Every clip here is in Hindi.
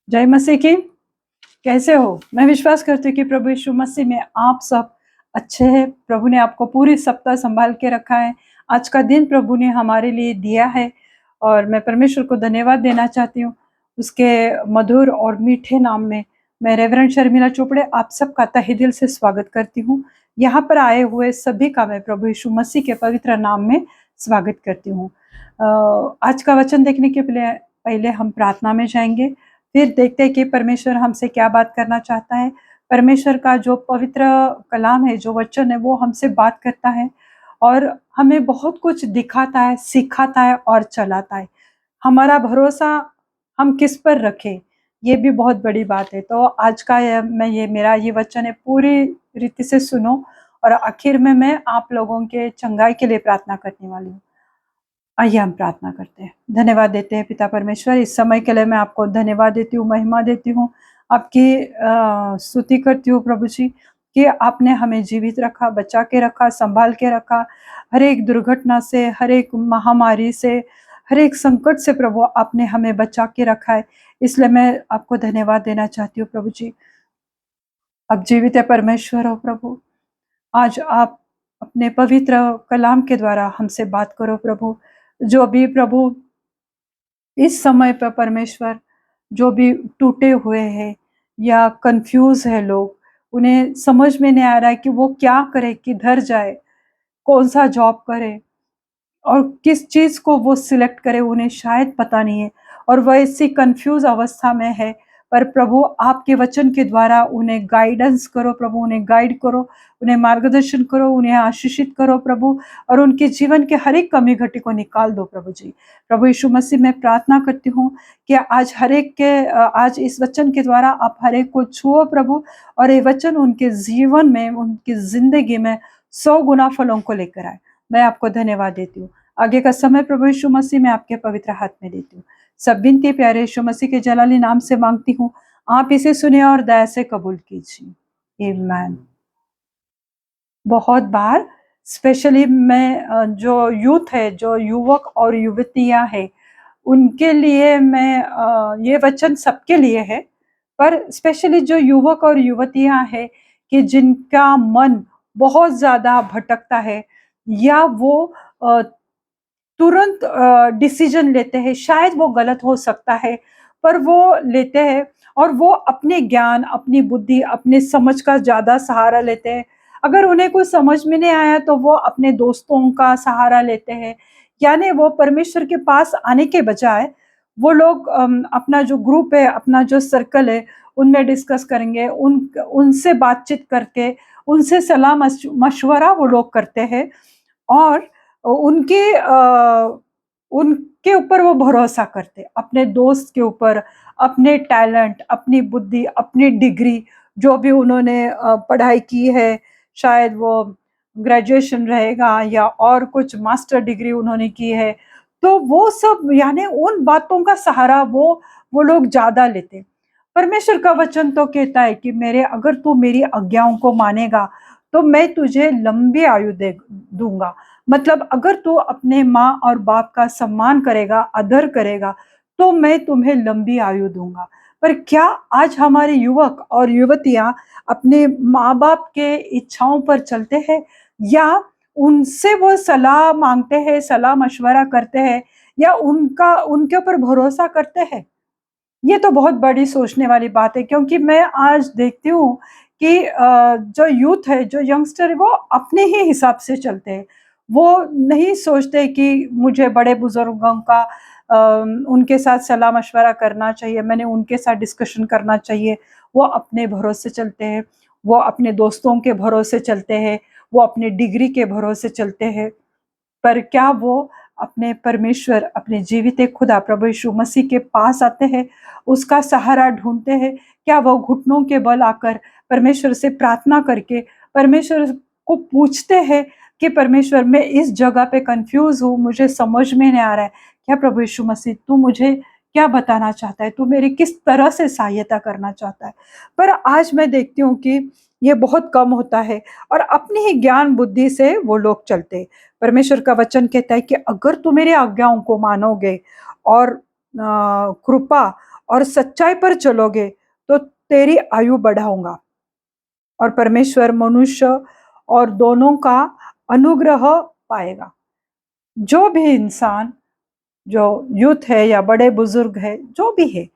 जय मसीह की। कैसे हो? मैं विश्वास करती हूँ कि प्रभु यीशु मसीह में आप सब अच्छे हैं। प्रभु ने आपको पूरी सप्ताह संभाल के रखा है। आज का दिन प्रभु ने हमारे लिए दिया है और मैं परमेश्वर को धन्यवाद देना चाहती हूँ उसके मधुर और मीठे नाम में। मैं रेवरेंड शर्मिला चोपड़े आप सबका तहे दिल से स्वागत करती हूँ। यहाँ पर आए हुए सभी का मैं प्रभु यीशु मसीह के पवित्र नाम में स्वागत करती हूँ। आज का वचन देखने के पहले हम प्रार्थना में जाएंगे, फिर देखते हैं कि परमेश्वर हमसे क्या बात करना चाहता है। परमेश्वर का जो पवित्र कलाम है, जो वचन है, वो हमसे बात करता है और हमें बहुत कुछ दिखाता है, सिखाता है और चलाता है। हमारा भरोसा हम किस पर रखें, ये भी बहुत बड़ी बात है। तो आज का मेरा ये वचन है, पूरी रीति से सुनो और आखिर में मैं आप लोगों के चंगाई के लिए प्रार्थना करने वाली हूँ। आइए हम प्रार्थना करते हैं। धन्यवाद देते हैं पिता परमेश्वर, इस समय के लिए मैं आपको धन्यवाद देती हूँ, महिमा देती हूँ, आपकी स्तुति करती हूँ प्रभु जी कि आपने हमें जीवित रखा, बचा के रखा, संभाल के रखा। हर एक दुर्घटना से, हर एक महामारी से, हर एक संकट से प्रभु आपने हमें बचा के रखा है। इसलिए मैं आपको धन्यवाद देना चाहती हूँ प्रभु जी। अब जीवित है परमेश्वर हो प्रभु, आज आप अपने पवित्र कलाम के द्वारा हमसे बात करो प्रभु। जो भी प्रभु इस समय पर परमेश्वर, जो भी टूटे हुए हैं या कंफ्यूज है लोग, उन्हें समझ में नहीं आ रहा है कि वो क्या करे, किधर जाए, कौन सा जॉब करे और किस चीज को वो सिलेक्ट करे, उन्हें शायद पता नहीं है और वह ऐसी कंफ्यूज अवस्था में है। पर प्रभु आपके वचन के द्वारा उन्हें गाइडेंस करो प्रभु, उन्हें गाइड करो, उन्हें मार्गदर्शन करो, उन्हें आशीषित करो प्रभु और उनके जीवन के हर एक कमी घटी को निकाल दो प्रभु जी। प्रभु यीशु मसीह मैं प्रार्थना करती हूँ कि आज हर एक के आज इस वचन के द्वारा आप हर एक को छुओ प्रभु और ये वचन उनके जीवन में, उनकी जिंदगी में 100 गुना फलों को लेकर आए। मैं आपको धन्यवाद देती हूँ। आगे का समय प्रभु यीशु मसीह मैं आपके पवित्र हाथ में देती हूँ। सब विनती प्यारे यीशु मसीह के जलाली नाम से मांगती हूँ, आप इसे सुने और दया से कबूल कीजिए। आमीन। बहुत बार स्पेशली मैं जो यूथ है, जो युवक और युवतियां हैं, उनके लिए मैं ये वचन सबके लिए है, पर स्पेशली जो युवक और युवतियां हैं कि जिनका मन बहुत ज्यादा भटकता है या वो तुरंत डिसीजन लेते हैं, शायद वो गलत हो सकता है पर वो लेते हैं और वो अपने ज्ञान, अपनी बुद्धि, अपने समझ का ज्यादा सहारा लेते हैं। अगर उन्हें कुछ समझ में नहीं आया तो वो अपने दोस्तों का सहारा लेते हैं, यानी वो परमेश्वर के पास आने के बजाय वो लोग अपना जो ग्रुप है, अपना जो सर्कल है, उनमें डिस्कस करेंगे, उनसे बातचीत करके, उनसे सलाह मशवरा वो लोग करते हैं और उनके उनके ऊपर वो भरोसा करते, अपने दोस्त के ऊपर, अपने टैलेंट, अपनी बुद्धि, अपनी डिग्री, जो भी उन्होंने पढ़ाई की है, शायद वो ग्रेजुएशन रहेगा या और कुछ मास्टर डिग्री उन्होंने की है, तो वो सब यानी उन बातों का सहारा वो लोग ज्यादा लेते। परमेश्वर का वचन तो कहता है कि मेरे अगर तू मेरी आज्ञाओं को मानेगा तो मैं तुझे लंबी आयु दे दूंगा। मतलब अगर तू अपने माँ और बाप का सम्मान करेगा, आदर करेगा, तो मैं तुम्हें लंबी आयु दूंगा। पर क्या आज हमारे युवक और युवतियां अपने माँ बाप के इच्छाओं पर चलते हैं या उनसे वो सलाह मांगते हैं, सलाह मशवरा करते हैं या उनका उनके ऊपर भरोसा करते हैं? ये तो बहुत बड़ी सोचने वाली बात है, क्योंकि मैं आज देखती हूँ कि जो यूथ है, जो यंगस्टर है, वो अपने ही हिसाब से चलते हैं। वो नहीं सोचते कि मुझे बड़े बुजुर्गों का उनके साथ सलाह मशवरा करना चाहिए, मैंने उनके साथ डिस्कशन करना चाहिए। वो अपने भरोसे चलते हैं, वो अपने दोस्तों के भरोसे चलते हैं, वो अपने डिग्री के भरोसे चलते हैं। पर क्या वो अपने परमेश्वर, अपने जीवित खुदा प्रभु यीशु मसीह के पास आते हैं, उसका सहारा ढूंढते हैं? क्या वो घुटनों के बल आकर परमेश्वर से प्रार्थना करके परमेश्वर को पूछते हैं कि परमेश्वर मैं इस जगह पे कंफ्यूज हूँ, मुझे समझ में नहीं आ रहा है, क्या प्रभु यीशु मसीह तू मुझे क्या बताना चाहता है, तू मेरी किस तरह से सहायता करना चाहता है? पर आज मैं देखती हूँ कि ये बहुत कम होता है और अपनी ही ज्ञान बुद्धि से वो लोग चलते हैं। परमेश्वर का वचन कहता है कि अगर तुम मेरे आज्ञाओं को मानोगे और कृपा और सच्चाई पर चलोगे तो तेरी आयु बढ़ाऊंगा। और परमेश्वर मनुष्य और दोनों का अनुग्रह पाएगा। जो भी इंसान, जो यूथ है या बड़े बुजुर्ग है, जो भी है,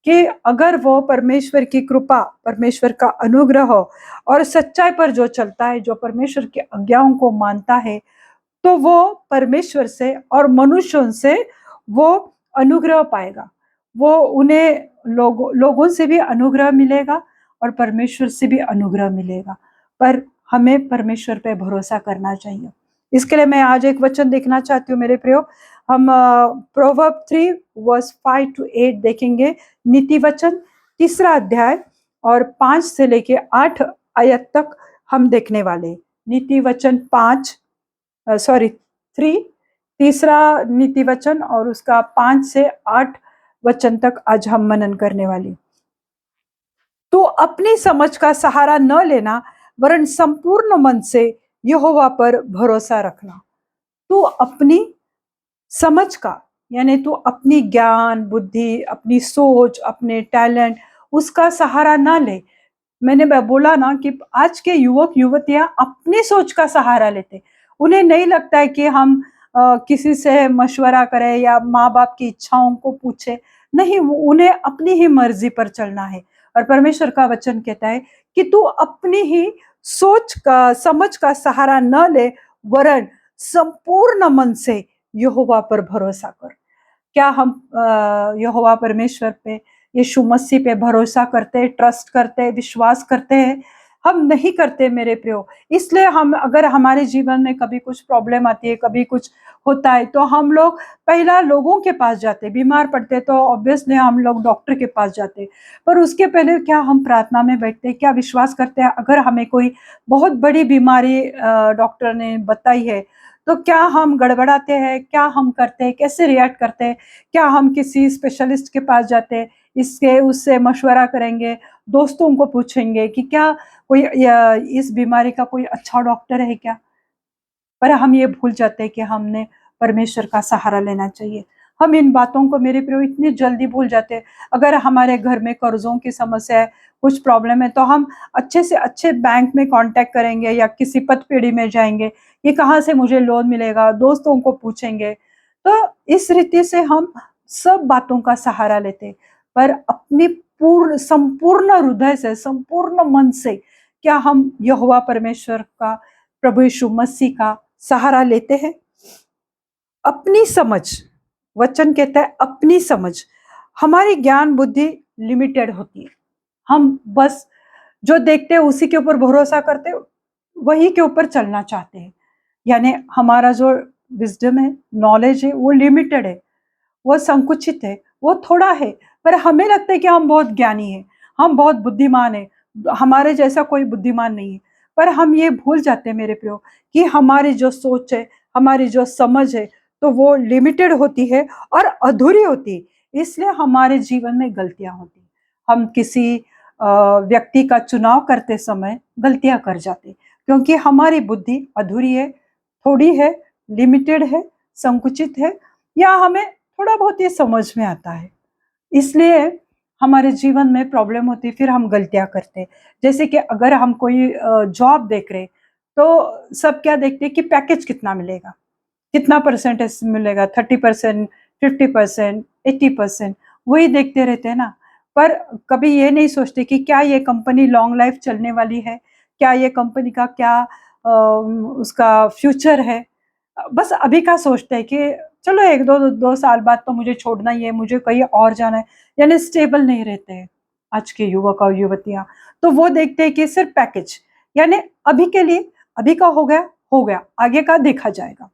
कि अगर वो परमेश्वर की कृपा, परमेश्वर का अनुग्रह और सच्चाई पर जो चलता है, जो परमेश्वर की आज्ञाओं को मानता है, तो वो परमेश्वर से और मनुष्यों से वो अनुग्रह पाएगा। वो उन्हें लोगों से भी अनुग्रह मिलेगा और परमेश्वर से भी अनुग्रह मिलेगा। पर हमें परमेश्वर पे भरोसा करना चाहिए। इसके लिए मैं आज एक वचन देखना चाहती हूँ मेरे प्रियो। हम प्रोवर्ब 3 वर्स 5 to 8 देखेंगे। नीति वचन 3 अध्याय और 5 से लेके 8 आयत तक हम देखने वाले। नीति वचन 3 तीसरा नीति वचन और उसका 5 से 8 वचन तक आज हम मनन करने वाली। तो अपनी समझ का सहारा न लेना, वरन संपूर्ण मन से यहोवा पर भरोसा रखना। तू अपनी समझ का, यानी तू अपनी ज्ञान बुद्धि, अपनी सोच, अपने टैलेंट, उसका सहारा ना ले। मैंने बोला ना कि आज के युवक युवतियां अपनी सोच का सहारा लेते। उन्हें नहीं लगता है कि हम किसी से मशवरा करें या माँ बाप की इच्छाओं को पूछे। नहीं, उन्हें अपनी ही मर्जी पर चलना है। और परमेश्वर का वचन कहता है कि तू अपनी ही सोच का, समझ का सहारा न ले, वरन संपूर्ण मन से यहोवा पर भरोसा कर। क्या हम यहोवा परमेश्वर पे, यीशु मसीह पे भरोसा करते हैं, ट्रस्ट करते हैं, विश्वास करते हैं? हम नहीं करते मेरे प्रियो। इसलिए हम, अगर हमारे जीवन में कभी कुछ प्रॉब्लम आती है, कभी कुछ होता है, तो हम लोग पहला लोगों के पास जाते। बीमार पड़ते तो ऑब्वियसली हम लोग डॉक्टर के पास जाते, पर उसके पहले क्या हम प्रार्थना में बैठते? क्या विश्वास करते हैं अगर हमें कोई बहुत बड़ी बीमारी डॉक्टर ने बताई है, तो क्या हम गड़बड़ाते हैं? क्या हम करते हैं? कैसे रिएक्ट करते हैं? क्या हम किसी स्पेशलिस्ट के पास जाते हैं, इसके उससे मशवरा करेंगे, दोस्तों को पूछेंगे कि क्या कोई इस बीमारी का कोई अच्छा डॉक्टर है क्या? पर हम ये भूल जाते हैं कि हमने परमेश्वर का सहारा लेना चाहिए। हम इन बातों को मेरे प्रियो इतनी जल्दी भूल जाते हैं। अगर हमारे घर में कर्जों की समस्या है, कुछ प्रॉब्लम है, तो हम अच्छे से अच्छे बैंक में कांटेक्ट करेंगे या किसी पतपेढ़ी में जाएंगे, ये कहाँ से मुझे लोन मिलेगा, दोस्तों को पूछेंगे। तो इस रीति से हम सब बातों का सहारा लेते, पर अपनी पूर्ण संपूर्ण हृदय से, संपूर्ण मन से क्या हम यहोवा परमेश्वर का, प्रभु यीशु मसीह का सहारा लेते हैं? अपनी समझ, वचन कहता है अपनी समझ। हमारी ज्ञान बुद्धि लिमिटेड होती है। हम बस जो देखते हैं उसी के ऊपर भरोसा करते हैं, वही के ऊपर चलना चाहते हैं। यानी हमारा जो विजडम है, नॉलेज है, वो लिमिटेड है, वो संकुचित है, वो थोड़ा है। पर हमें लगता है कि हम बहुत ज्ञानी हैं, हम बहुत बुद्धिमान हैं, हमारे जैसा कोई बुद्धिमान नहीं है। पर हम ये भूल जाते हैं मेरे प्रियो कि हमारी जो सोच है, हमारी जो समझ है, तो वो लिमिटेड होती है और अधूरी होती है। इसलिए हमारे जीवन में गलतियां होती हैं। हम किसी व्यक्ति का चुनाव करते समय गलतियां कर जाते हैं, क्योंकि हमारी बुद्धि अधूरी है, थोड़ी है, लिमिटेड है, संकुचित है, या हमें थोड़ा बहुत ये समझ में आता है। इसलिए हमारे जीवन में प्रॉब्लम होती है, फिर हम गलतियां करते हैं। जैसे कि अगर हम कोई जॉब देख रहे, तो सब क्या देखते हैं कि पैकेज कितना मिलेगा, कितना परसेंटेज मिलेगा, 30%, 50%, 80%, वही देखते रहते हैं ना। पर कभी ये नहीं सोचते कि क्या ये कंपनी लॉन्ग लाइफ चलने वाली है, क्या ये कंपनी का क्या उसका फ्यूचर है। बस अभी का सोचते हैं कि चलो एक दो दो साल बाद तो मुझे छोड़ना ही है, मुझे कहीं और जाना है। यानी स्टेबल नहीं रहते हैं आज के युवक और युवतियां। तो वो देखते हैं कि सिर्फ पैकेज, यानी अभी के लिए, अभी का हो गया, आगे का देखा जाएगा।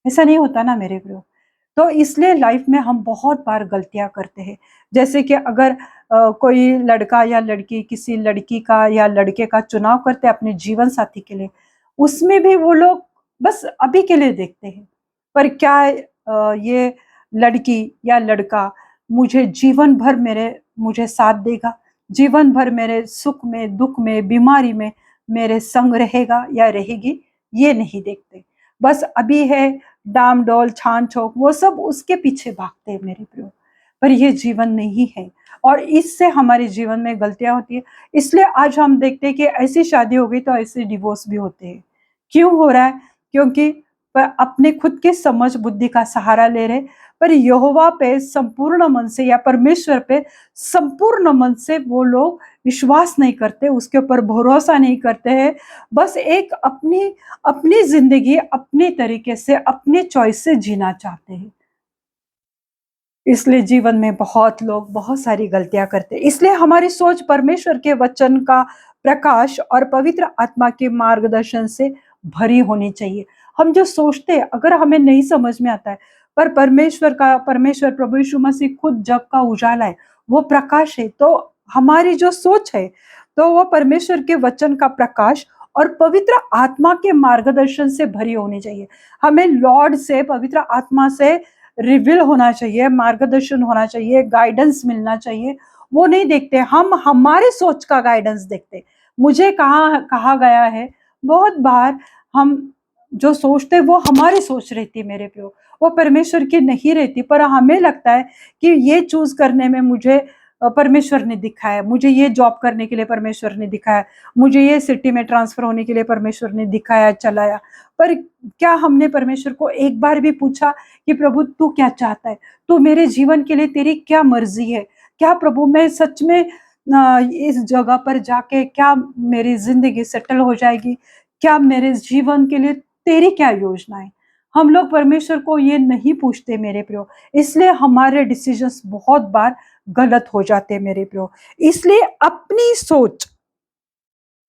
ऐसा नहीं होता ना मेरे प्रियो। तो इसलिए लाइफ में हम बहुत बार गलतियां करते हैं। जैसे कि अगर कोई लड़का या लड़की किसी लड़की का या लड़के का चुनाव करते हैं अपने जीवन साथी के लिए, उसमें भी वो लोग बस अभी के लिए देखते हैं। पर क्या ये लड़की या लड़का मुझे जीवन भर मुझे साथ देगा, जीवन भर मेरे सुख में, दुख में, बीमारी में मेरे संग रहेगा या रहेगी, ये नहीं देखते। बस अभी है, डाम डोल छान छोक, वो सब उसके पीछे भागते हैं मेरे प्रियो। पर ये जीवन नहीं है, और इससे हमारे जीवन में गलतियां होती है। इसलिए आज हम देखते हैं कि ऐसी शादी हो गई तो ऐसे डिवोर्स भी होते हैं। क्यों हो रहा है? क्योंकि अपने खुद के समझ बुद्धि का सहारा ले रहे, पर यहोवा पे संपूर्ण मन से या परमेश्वर पे संपूर्ण मन से वो लोग विश्वास नहीं करते, उसके ऊपर भरोसा नहीं करते हैं। बस एक अपनी अपनी जिंदगी अपने तरीके से अपने चॉइस से जीना चाहते हैं। इसलिए जीवन में बहुत लोग बहुत सारी गलतियां करते हैं। इसलिए हमारी सोच परमेश्वर के वचन का प्रकाश और पवित्र आत्मा के मार्गदर्शन से भरी होनी चाहिए। हम जो सोचते हैं अगर हमें नहीं समझ में आता है, पर परमेश्वर प्रभु यीशु मसीह खुद जग का उजाला है, वो प्रकाश है, तो हमारी जो सोच है तो वो परमेश्वर के वचन का प्रकाश और पवित्र आत्मा के मार्गदर्शन से भरी होनी चाहिए। हमें लॉर्ड से, पवित्र आत्मा से रिवील होना चाहिए, मार्गदर्शन होना चाहिए, गाइडेंस मिलना चाहिए। वो नहीं देखते, हम हमारे सोच का गाइडेंस देखते। मुझे कहा गया है, बहुत बार हम जो सोचते वो हमारी सोच रहती है मेरे प्यो, वो परमेश्वर की नहीं रहती। पर हमें लगता है कि ये चूज करने में मुझे परमेश्वर ने दिखाया, मुझे ये जॉब करने के लिए परमेश्वर ने दिखाया, मुझे ये सिटी में ट्रांसफर होने के लिए परमेश्वर ने दिखाया, चलाया। पर क्या हमने परमेश्वर को एक बार भी पूछा कि प्रभु तू क्या चाहता है, तू मेरे जीवन के लिए तेरी क्या मर्जी है? क्या प्रभु मैं सच में इस जगह पर जाके क्या मेरी जिंदगी सेटल हो जाएगी? क्या मेरे जीवन के लिए तेरी क्या योजना है? हम लोग परमेश्वर को ये नहीं पूछते मेरे प्रियो, इसलिए हमारे डिसीजंस बहुत बार गलत हो जाते मेरे प्रियो। इसलिए अपनी सोच,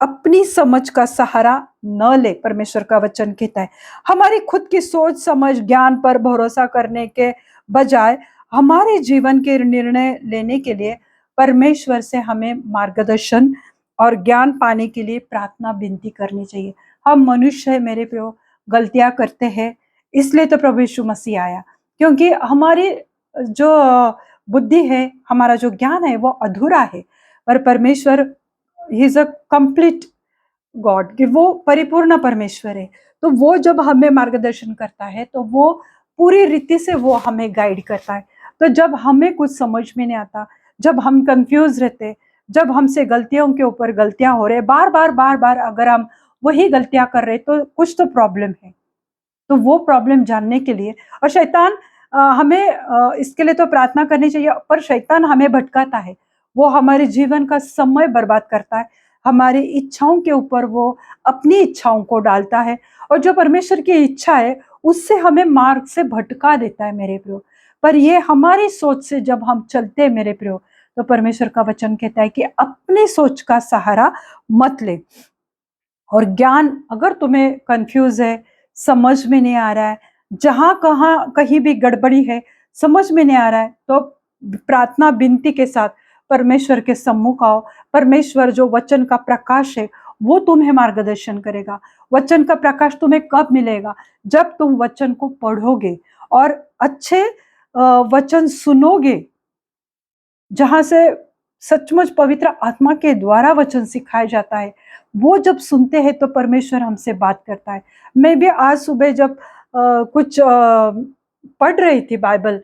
अपनी समझ का सहारा न ले, परमेश्वर का वचन कहता है। हमारी खुद की सोच समझ ज्ञान पर भरोसा करने के बजाय हमारे जीवन के निर्णय लेने के लिए परमेश्वर से हमें मार्गदर्शन और ज्ञान पाने के लिए प्रार्थना विनती करनी चाहिए। हम मनुष्य है मेरे प्रियो, गलतियां करते हैं, इसलिए तो प्रभु यीशु मसीह आया, क्योंकि हमारी जो बुद्धि है, हमारा जो ज्ञान है वो अधूरा है। पर परमेश्वर he is a complete God, कि वो परिपूर्ण परमेश्वर है। तो वो जब हमें मार्गदर्शन करता है तो वो पूरी रीति से वो हमें गाइड करता है। तो जब हमें कुछ समझ में नहीं आता, जब हम कंफ्यूज रहते, जब हमसे गलतियों के ऊपर गलतियां हो रहे, बार बार अगर हम वही गलतियां कर रहे तो कुछ तो प्रॉब्लम है। तो वो प्रॉब्लम जानने के लिए, और शैतान हमें इसके लिए तो प्रार्थना करनी चाहिए, पर शैतान हमें भटकाता है, वो हमारे जीवन का समय बर्बाद करता है, हमारी इच्छाओं के ऊपर वो अपनी इच्छाओं को डालता है, और जो परमेश्वर की इच्छा है उससे हमें मार्ग से भटका देता है मेरे प्रियो। पर ये हमारी सोच से जब हम चलते हैं मेरे प्रियो, तो परमेश्वर का वचन कहता है कि अपनी सोच का सहारा मत ले। और ज्ञान, अगर तुम्हें कंफ्यूज है, समझ में नहीं आ रहा है, जहां कहाँ कहीं भी गड़बड़ी है, समझ में नहीं आ रहा है, तो प्रार्थना विनती के साथ परमेश्वर के सम्मुख आओ। परमेश्वर जो वचन का प्रकाश है वो तुम्हें मार्गदर्शन करेगा। वचन का प्रकाश तुम्हें कब मिलेगा? जब तुम वचन को पढ़ोगे और अच्छे वचन सुनोगे, जहां से सचमुच पवित्र आत्मा के द्वारा वचन सिखाया जाता है। वो जब सुनते हैं तो परमेश्वर हमसे बात करता है। मैं भी आज सुबह जब कुछ पढ़ रही थी बाइबल,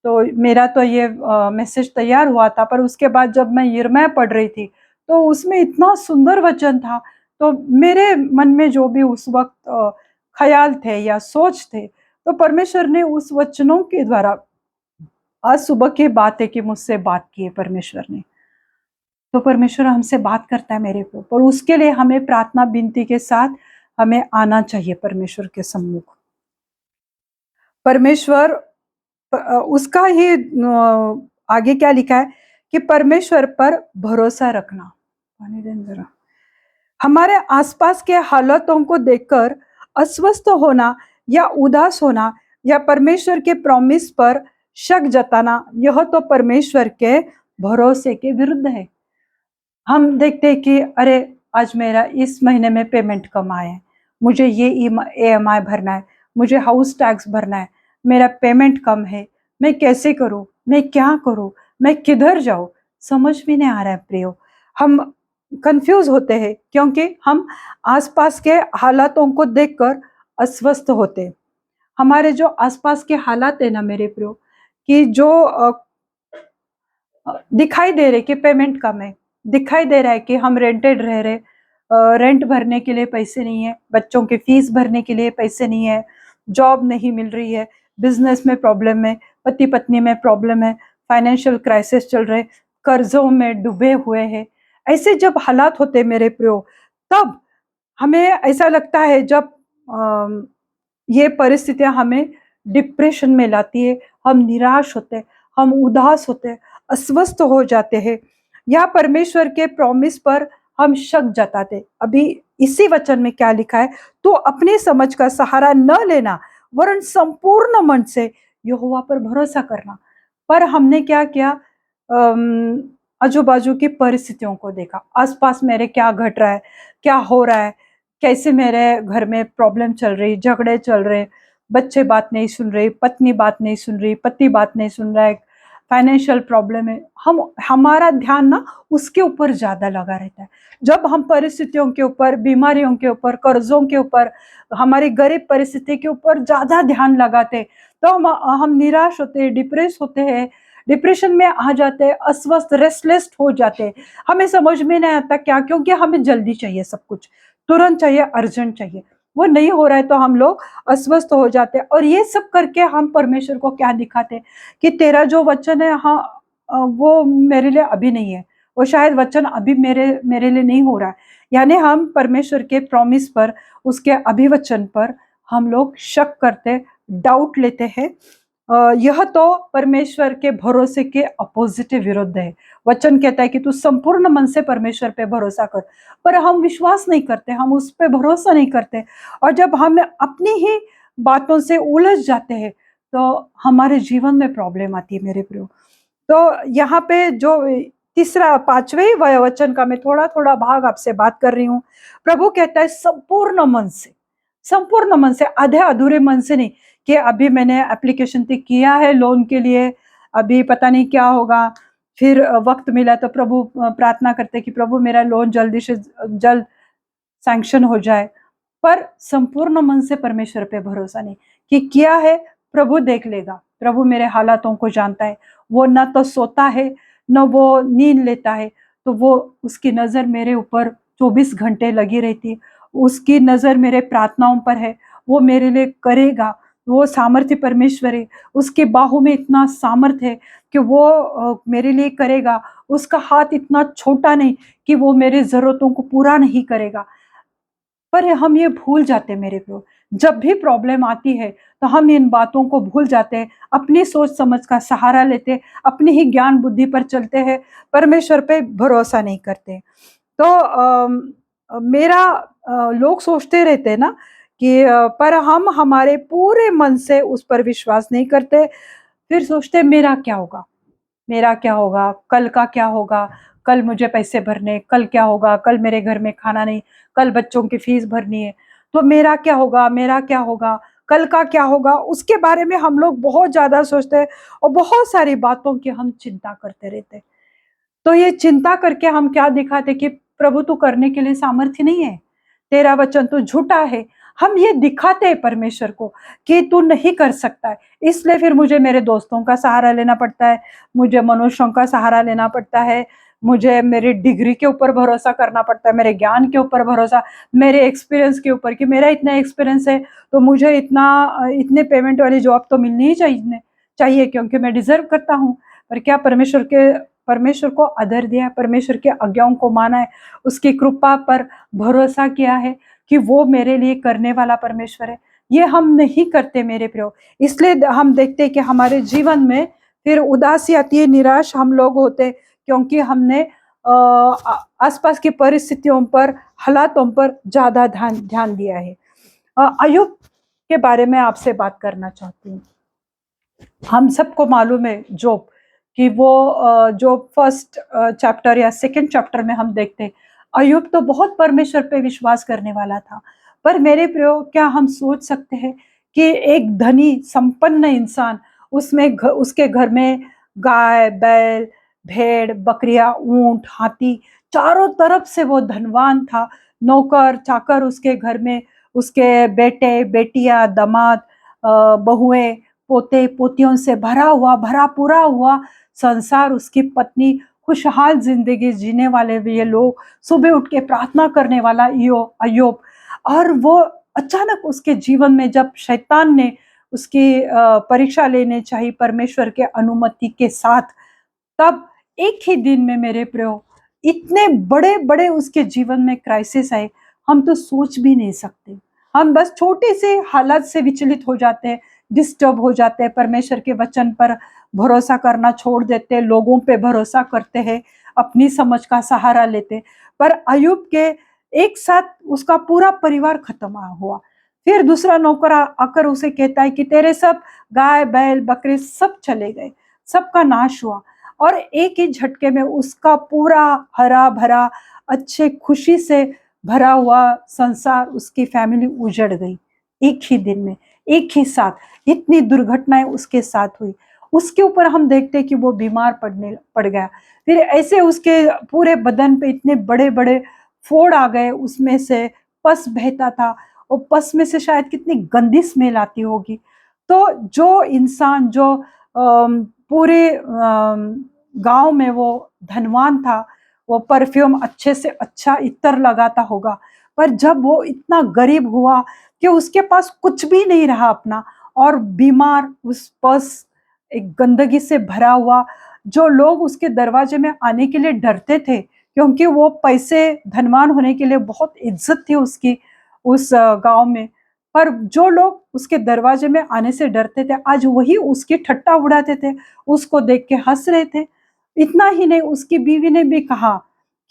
तो मेरा तो ये मैसेज तैयार हुआ था, पर उसके बाद जब मैं यिर्मयाह पढ़ रही थी तो उसमें इतना सुंदर वचन था। तो मेरे मन में जो भी उस वक्त ख्याल थे या सोच थे, तो परमेश्वर ने उस वचनों के द्वारा, आज सुबह की बात है कि मुझसे बात की है परमेश्वर ने। तो परमेश्वर हमसे बात करता है मेरे को, पर उसके लिए हमें प्रार्थना विनती के साथ हमें आना चाहिए परमेश्वर के सम्मुख। परमेश्वर उसका ही आगे क्या लिखा है कि परमेश्वर पर भरोसा रखना। पानी दें जरा। हमारे आसपास के हालातों को देखकर अस्वस्थ होना या उदास होना या परमेश्वर के प्रॉमिस पर शक जताना, यह तो परमेश्वर के भरोसे के विरुद्ध है। हम देखते हैं कि अरे आज मेरा इस महीने में पेमेंट कम आया है, मुझे ये EMI भरना है, मुझे हाउस टैक्स भरना है, मेरा पेमेंट कम है, मैं कैसे करूं, मैं क्या करूं, मैं किधर जाऊं, समझ में नहीं आ रहा है प्रियो। हम कंफ्यूज होते हैं क्योंकि हम आसपास के हालातों को देखकर अस्वस्थ होते हैं। हमारे जो आसपास के हालात है ना मेरे प्रियो, कि जो दिखाई दे रहे कि पेमेंट कम है, दिखाई दे रहा है कि हम रेंटेड रह रहे, रेंट भरने के लिए पैसे नहीं है, बच्चों की फीस भरने के लिए पैसे नहीं है, जॉब नहीं मिल रही है, बिजनेस में प्रॉब्लम है, पति पत्नी में प्रॉब्लम है, फाइनेंशियल क्राइसिस चल रहे, कर्जों में डूबे हुए हैं। ऐसे जब हालात होते मेरे प्रियो, तब हमें ऐसा लगता है, जब ये परिस्थितियां हमें डिप्रेशन में लाती है, हम निराश होते, हम उदास होते, अस्वस्थ हो जाते हैं, या परमेश्वर के प्रॉमिस पर हम शक जताते। अभी इसी वचन में क्या लिखा है, तो अपनी समझ का सहारा न लेना, वरन संपूर्ण मन से यहोवा पर भरोसा करना। पर हमने क्या किया, आजू बाजू की परिस्थितियों को देखा, आसपास मेरे क्या घट रहा है, क्या हो रहा है, कैसे मेरे घर में प्रॉब्लम चल रही, झगड़े चल रहे, बच्चे बात नहीं सुन रहे, पत्नी बात नहीं सुन रही, पति बात नहीं सुन रहा है, फाइनेंशियल प्रॉब्लम है, हम हमारा ध्यान ना उसके ऊपर ज्यादा लगा रहता है। जब हम परिस्थितियों के ऊपर, बीमारियों के ऊपर, कर्जों के ऊपर, हमारी गरीब परिस्थिति के ऊपर ज्यादा ध्यान लगाते, तो हम निराश होते हैं, डिप्रेस होते हैं, डिप्रेशन में आ जाते हैं, अस्वस्थ, रेस्टलेस हो जाते हैं। हमें समझ में नहीं आता क्या, क्योंकि हमें जल्दी चाहिए, सब कुछ तुरंत चाहिए, अर्जेंट चाहिए, वो नहीं हो रहा है तो हम लोग अस्वस्थ हो जाते हैं। और ये सब करके हम परमेश्वर को क्या दिखाते हैं कि तेरा जो वचन है, हाँ, वो मेरे लिए अभी नहीं है, वो शायद वचन अभी मेरे मेरे लिए नहीं हो रहा है। यानी हम परमेश्वर के प्रॉमिस पर, उसके अभिवचन पर हम लोग शक करते, डाउट लेते हैं। यह तो परमेश्वर के भरोसे के अपोजिट विरुद्ध है। वचन कहता है कि तू संपूर्ण मन से परमेश्वर पे भरोसा कर, पर हम विश्वास नहीं करते, हम उस पे भरोसा नहीं करते, और जब हम अपनी ही बातों से उलझ जाते हैं, तो हमारे जीवन में प्रॉब्लम आती है मेरे प्रियो। तो यहाँ पे जो तीसरा, पांचवें वचन का मैं थोड़ा थोड़ा भाग आपसे बात कर रही हूँ। प्रभु कहता है संपूर्ण मन से, संपूर्ण मन से, आधे अधूरे मन से नहीं, कि अभी मैंने एप्लीकेशन तक किया है लोन के लिए, अभी पता नहीं क्या होगा, फिर वक्त मिला तो प्रभु, प्रार्थना करते कि प्रभु मेरा लोन जल्दी से जल्द सैंक्शन हो जाए। पर संपूर्ण मन से परमेश्वर पे भरोसा नहीं, कि किया है, प्रभु देख लेगा, प्रभु मेरे हालातों को जानता है, वो न तो सोता है, न वो नींद लेता है, तो वो, उसकी नजर मेरे ऊपर 24 घंटे लगी रहती है, उसकी नजर मेरे प्रार्थनाओं पर है, वो मेरे लिए करेगा। वो सामर्थ्य परमेश्वर है, उसके बाहों में इतना सामर्थ्य है कि वो मेरे लिए करेगा। उसका हाथ इतना छोटा नहीं कि वो मेरे जरूरतों को पूरा नहीं करेगा। पर हम ये भूल जाते हैं मेरे प्रो, जब भी प्रॉब्लम आती है तो हम इन बातों को भूल जाते हैं, अपनी सोच समझ का सहारा लेते हैं, अपनी ही ज्ञान बुद्धि पर चलते हैं, परमेश्वर पे भरोसा नहीं करते। तो मेरा, लोग सोचते रहते हैं ना कि पर हम हमारे पूरे मन से उस पर विश्वास नहीं करते, फिर सोचते हैं मेरा क्या होगा, मेरा क्या होगा, कल का क्या होगा, कल मुझे पैसे भरने, कल क्या होगा, कल मेरे घर में खाना नहीं, कल बच्चों की फीस भरनी है, तो मेरा क्या होगा, मेरा क्या होगा, कल का क्या होगा, उसके बारे में हम लोग बहुत ज्यादा सोचते हैं, और बहुत सारी बातों की हम चिंता करते रहते हैं। तो ये चिंता करके हम क्या दिखाते कि प्रभु तू करने के लिए सामर्थ्य नहीं है, तेरा वचन तो झूठा है, हम ये दिखाते हैं परमेश्वर को कि तू नहीं कर सकता है। इसलिए फिर मुझे मेरे दोस्तों का सहारा लेना पड़ता है, मुझे मनुष्यों का सहारा लेना पड़ता है, मुझे मेरी डिग्री के ऊपर भरोसा करना पड़ता है, मेरे ज्ञान के ऊपर भरोसा, मेरे एक्सपीरियंस के ऊपर, कि मेरा इतना एक्सपीरियंस है तो मुझे इतना, इतने पेमेंट वाली जॉब तो मिलनी ही चाहिए क्योंकि मैं डिजर्व करता हूँ। पर क्या परमेश्वर को आदर दिया है, परमेश्वर के आज्ञाओं को माना है, उसकी कृपा पर भरोसा किया है कि वो मेरे लिए करने वाला परमेश्वर है। ये हम नहीं करते मेरे प्रियो, इसलिए हम देखते हैं कि हमारे जीवन में फिर उदासी आती है, निराश हम लोग होते, क्योंकि हमने आसपास की परिस्थितियों पर, हालातों पर ज्यादा ध्यान ध्यान दिया है। अयुब के बारे में आपसे बात करना चाहती हूँ। हम सबको मालूम है जोब, कि वो जो फर्स्ट चैप्टर या सेकंड चैप्टर में हम देखते हैं, अयुब तो बहुत परमेश्वर पे विश्वास करने वाला था। पर मेरे प्रियो, क्या हम सोच सकते हैं कि एक धनी संपन्न इंसान, उसके घर में गाय बैल, भेड़ बकरियां, ऊंट, हाथी, चारों तरफ से वो धनवान था, नौकर चाकर उसके घर में, उसके बेटे बेटियां, दामाद, बहुएं, पोते पोतियों से भरा पूरा हुआ संसार, उसकी पत्नी, खुशहाल जिंदगी जीने वाले ये लोग, सुबह उठ के प्रार्थना करने वाला अय्यूब, और वो अचानक उसके जीवन में जब शैतान ने उसकी परीक्षा लेने चाहिए परमेश्वर के अनुमति के साथ, तब एक ही दिन में मेरे प्रियो इतने बड़े बड़े उसके जीवन में क्राइसिस आए, हम तो सोच भी नहीं सकते। हम बस छोटे से हालात से विचलित हो जाते हैं, डिस्टर्ब हो जाते हैं, परमेश्वर के वचन पर भरोसा करना छोड़ देते हैं, लोगों पे भरोसा करते हैं, अपनी समझ का सहारा लेते हैं। पर अय्यूब के एक साथ उसका पूरा परिवार खत्म हुआ। फिर दूसरा नौकर आकर उसे कहता है कि तेरे सब गाय बैल बकरे सब चले गए, सबका नाश हुआ, और एक ही झटके में उसका पूरा हरा भरा अच्छे खुशी से भरा हुआ संसार, उसकी फैमिली उजड़ गई एक ही दिन में, एक ही साथ। इतनी दुर्घटनाएं उसके साथ हुई। उसके ऊपर हम देखते हैं कि वो बीमार पड़ गया। फिर ऐसे उसके पूरे बदन पे इतने बड़े बड़े फोड़ आ गए, उसमें से पस बहता था, और पस में से शायद कितनी गंदी स्मेल आती होगी। तो जो इंसान जो पूरे गांव में वो धनवान था, वो परफ्यूम अच्छे से अच्छा इत्र लगाता होगा, पर जब वो इतना गरीब हुआ कि उसके पास कुछ भी नहीं रहा अपना, और बीमार, उस पस एक गंदगी से भरा हुआ, जो लोग उसके दरवाजे में आने के लिए डरते थे, क्योंकि वो पैसे धनवान होने के लिए बहुत इज्जत थी उसकी उस गांव में। पर जो लोग उसके दरवाजे में आने से डरते थे, आज वही उसकी ठट्टा उड़ाते थे, उसको देख के हंस रहे थे। इतना ही नहीं, उसकी बीवी ने भी कहा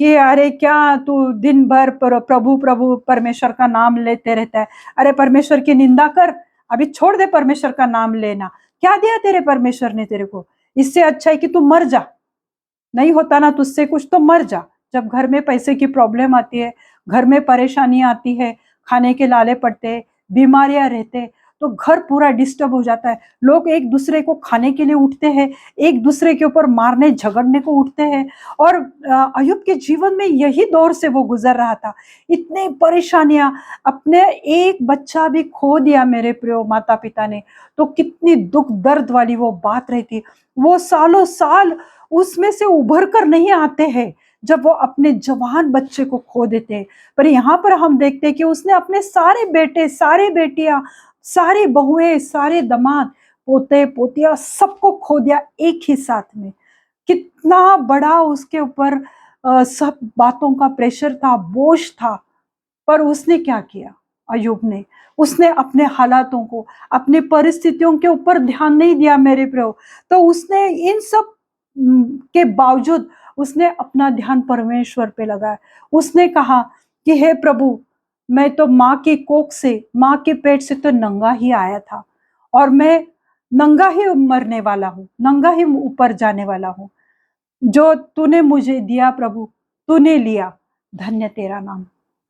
कि अरे क्या तू दिन भर प्रभु प्रभु परमेश्वर का नाम लेते रहता है, अरे परमेश्वर की निंदा कर, अभी छोड़ दे परमेश्वर का नाम लेना, क्या दिया तेरे परमेश्वर ने तेरे को, इससे अच्छा है कि तू मर जा, नहीं होता ना तुझसे कुछ तो मर जा। जब घर में पैसे की प्रॉब्लम आती है, घर में परेशानी आती है, खाने के लाले पड़ते हैं, बीमारियां रहते हैं, तो घर पूरा डिस्टर्ब हो जाता है। लोग एक दूसरे को खाने के लिए उठते हैं, एक दूसरे के ऊपर मारने झगड़ने को उठते हैं। और अय्यूब के जीवन में यही दौर से वो गुजर रहा था। इतनी परेशानियां, अपने एक बच्चा भी खो दिया मेरे प्रिय माता पिता ने, तो कितनी दुख दर्द वाली वो बात रहती। वो सालों साल उसमें से उभर कर नहीं आते हैं जब वो अपने जवान बच्चे को खो देते हैं। पर यहाँ पर हम देखते हैं कि उसने अपने सारे बेटे, सारे बेटियां, सारी बहुएं, सारे दामाद, पोते पोतियां सबको खो दिया एक ही साथ में। कितना बड़ा उसके ऊपर सब बातों का प्रेशर था, बोझ था। पर उसने क्या किया अय्यूब ने, उसने अपने हालातों को, अपनी परिस्थितियों के ऊपर ध्यान नहीं दिया मेरे प्रभु। तो उसने इन सब के बावजूद उसने अपना ध्यान परमेश्वर पे लगाया। उसने कहा कि हे प्रभु, मैं तो माँ की कोख से, माँ के पेट से तो नंगा ही आया था, और मैं नंगा ही मरने वाला हूँ, नंगा ही ऊपर जाने वाला हूँ। जो तूने मुझे दिया प्रभु, तूने लिया, धन्य तेरा नाम।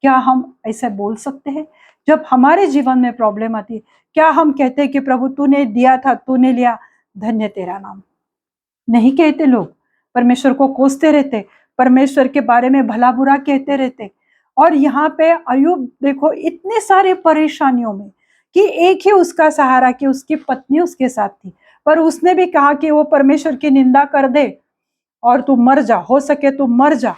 क्या हम ऐसे बोल सकते हैं जब हमारे जीवन में प्रॉब्लम आती है? क्या हम कहते हैं कि प्रभु तूने दिया था, तूने लिया, धन्य तेरा नाम? नहीं कहते लोग, परमेश्वर को कोसते रहते, परमेश्वर के बारे में भला बुरा कहते रहते। और यहाँ पे अय्यूब देखो इतने सारे परेशानियों में, कि एक ही उसका सहारा, कि उसकी पत्नी उसके साथ थी, पर उसने भी कहा कि वो परमेश्वर की निंदा कर दे और तू मर जा, हो सके तो मर जा।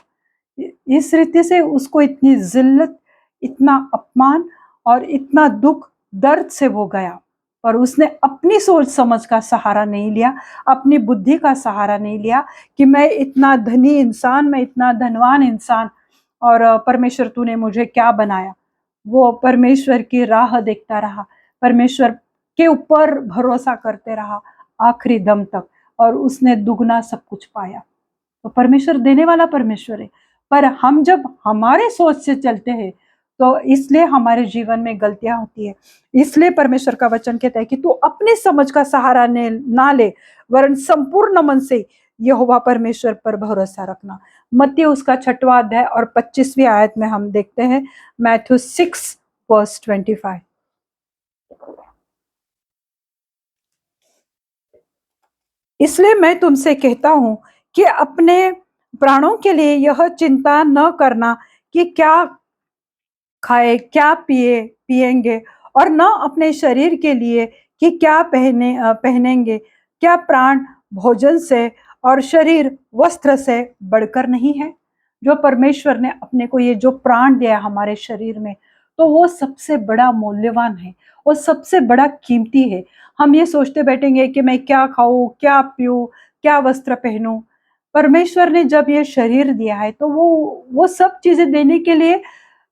इस रीति से उसको इतनी जिल्लत, इतना अपमान और इतना दुख दर्द से वो गया। पर उसने अपनी सोच समझ का सहारा नहीं लिया, अपनी बुद्धि का सहारा नहीं लिया कि मैं इतना धनी इंसान, मैं इतना धनवान इंसान, और परमेश्वर तूने मुझे क्या बनाया। वो परमेश्वर की राह देखता रहा, परमेश्वर के ऊपर भरोसा करते रहा आखिरी दम तक, और उसने दुगना सब कुछ पाया। तो परमेश्वर देने वाला परमेश्वर है। पर हम जब हमारे सोच से चलते हैं, तो इसलिए हमारे जीवन में गलतियां होती है। इसलिए परमेश्वर का वचन कहता है कि तू अपनी समझ का सहारा ना ले, वरन संपूर्ण मन से यहोवा परमेश्वर पर भरोसा रखना। मत्ती उसका 6वां अध्याय और 25वीं आयत में हम देखते हैं, मैथ्यू 6:25। इसलिए मैं तुमसे कहता हूं कि अपने प्राणों के लिए यह चिंता न करना कि क्या खाए, क्या पिएंगे, और न अपने शरीर के लिए कि क्या पहनेंगे। क्या प्राण भोजन से और शरीर वस्त्र से बढ़कर नहीं है। जो परमेश्वर ने अपने को ये जो प्राण दिया हमारे शरीर में, तो वो सबसे बड़ा मूल्यवान है, वो सबसे बड़ा कीमती है। हम ये सोचते बैठेंगे कि मैं क्या खाऊं, क्या पीऊं, क्या वस्त्र पहनूं। परमेश्वर ने जब ये शरीर दिया है तो वो सब चीजें देने के लिए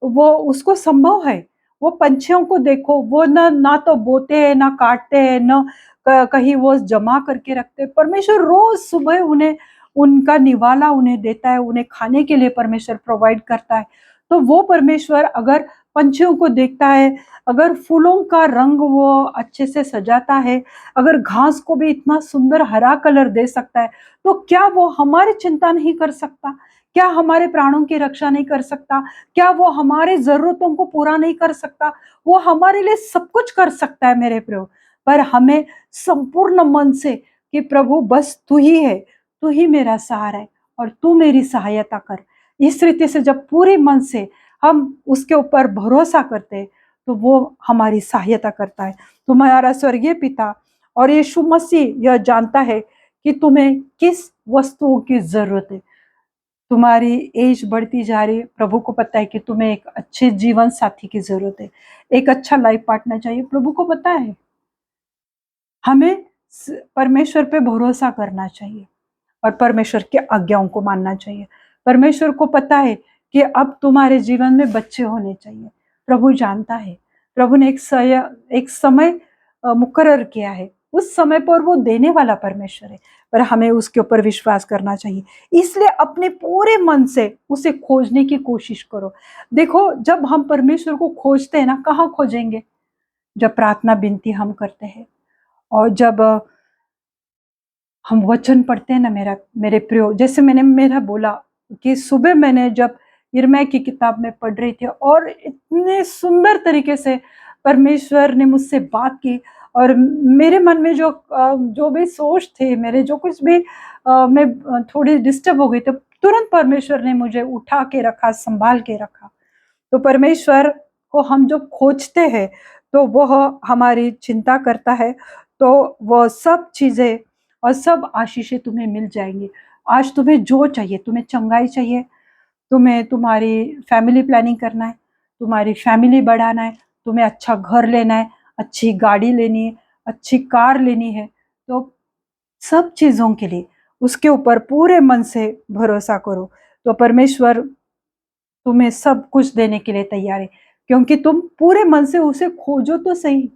वो उसको संभव है। वो पंछियों को देखो, वो ना ना तो बोते हैं, ना काटते हैं, ना कहीं वो जमा करके रखते हैं। परमेश्वर रोज सुबह उन्हें उनका निवाला उन्हें देता है, उन्हें खाने के लिए परमेश्वर प्रोवाइड करता है। तो वो परमेश्वर अगर पंछियों को देखता है, अगर फूलों का रंग वो अच्छे से सजाता है, अगर घास को भी इतना सुंदर हरा कलर दे सकता है, तो क्या वो हमारी चिंता नहीं कर सकता? क्या हमारे प्राणों की रक्षा नहीं कर सकता? क्या वो हमारे जरूरतों को पूरा नहीं कर सकता? वो हमारे लिए सब कुछ कर सकता है मेरे प्रियो। पर हमें संपूर्ण मन से कि प्रभु बस तू ही है, तू ही मेरा सहारा है और तू मेरी सहायता कर। इस रीति से जब पूरे मन से हम उसके ऊपर भरोसा करते हैं, तो वो हमारी सहायता करता है। तुम्हारा स्वर्गीय पिता और यीशु मसीह यह जानता है कि तुम्हें किस वस्तुओं की जरूरत है। तुम्हारी एज बढ़ती जा रही है, प्रभु को पता है कि तुम्हें एक अच्छे जीवन साथी की जरूरत है, एक अच्छा लाइफ पार्टनर चाहिए, प्रभु को पता है। हमें परमेश्वर पे भरोसा करना चाहिए और परमेश्वर की आज्ञाओं को मानना चाहिए। परमेश्वर को पता है कि अब तुम्हारे जीवन में बच्चे होने चाहिए। प्रभु जानता है, प्रभु ने एक समय मुकर्रर किया है, उस समय पर वो देने वाला परमेश्वर है। पर हमें उसके ऊपर विश्वास करना चाहिए, इसलिए अपने पूरे मन से उसे खोजने की कोशिश करो। देखो, जब हम परमेश्वर को खोजते हैं ना, कहाँ खोजेंगे? जब प्रार्थना विनती हम करते हैं और जब हम वचन पढ़ते हैं ना मेरे प्रियो, जैसे मैंने मेरा बोला कि सुबह मैंने जब यिर्मयाह की किताब में पढ़ रही थी और इतने सुंदर तरीके से परमेश्वर ने मुझसे बात की, और मेरे मन में जो भी सोच थे, मेरे जो कुछ भी मैं थोड़ी डिस्टर्ब हो गई, तो तुरंत परमेश्वर ने मुझे उठा के रखा, संभाल के रखा। तो परमेश्वर को हम जब खोजते हैं तो वह हमारी चिंता करता है, तो वह सब चीजें और सब आशीषें तुम्हें मिल जाएंगी। आज तुम्हें जो चाहिए, तुम्हें चंगाई चाहिए, तुम्हें तुम्हारी फैमिली प्लानिंग करना है, तुम्हारी फैमिली बढ़ाना है, तुम्हें अच्छा घर लेना है, अच्छी गाड़ी लेनी है, अच्छी कार लेनी है, तो सब चीजों के लिए उसके ऊपर पूरे मन से भरोसा करो। तो परमेश्वर तुम्हें सब कुछ देने के लिए तैयार है, क्योंकि तुम पूरे मन से उसे खोजो तो सही,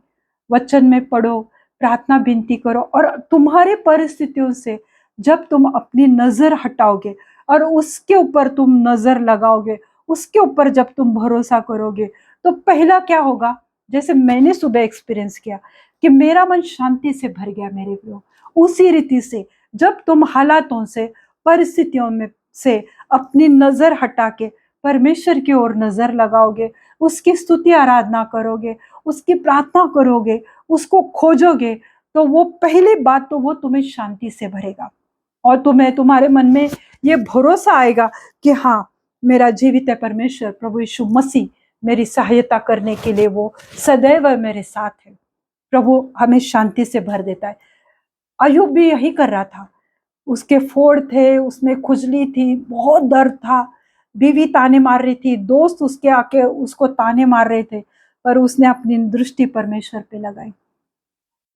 वचन में पढ़ो, प्रार्थना विनती करो, और तुम्हारी परिस्थितियों से जब तुम अपनी नजर हटाओगे और उसके ऊपर तुम नजर लगाओगे, उसके ऊपर जब तुम भरोसा करोगे, तो पहला क्या होगा? जैसे मैंने सुबह एक्सपीरियंस किया कि मेरा मन शांति से भर गया मेरे प्रियो। उसी रीति से जब तुम हालातों से, परिस्थितियों में से अपनी नजर हटा के परमेश्वर की ओर नजर लगाओगे, उसकी स्तुति आराधना करोगे, उसकी प्रार्थना करोगे, उसको खोजोगे, तो वो पहली बात तो वो तुम्हें शांति से भरेगा और तुम्हें तुम्हारे मन में ये भरोसा आएगा कि हाँ, मेरा जीवित है परमेश्वर, प्रभु यीशु मसीह मेरी सहायता करने के लिए वो सदैव मेरे साथ है। प्रभु हमें शांति से भर देता है। अय्यूब भी यही कर रहा था। उसके फोड़ थे, उसमें खुजली थी, बहुत दर्द था, बीवी ताने मार रही थी, दोस्त उसके आके उसको ताने मार रहे थे, पर उसने अपनी दृष्टि परमेश्वर पे लगाई,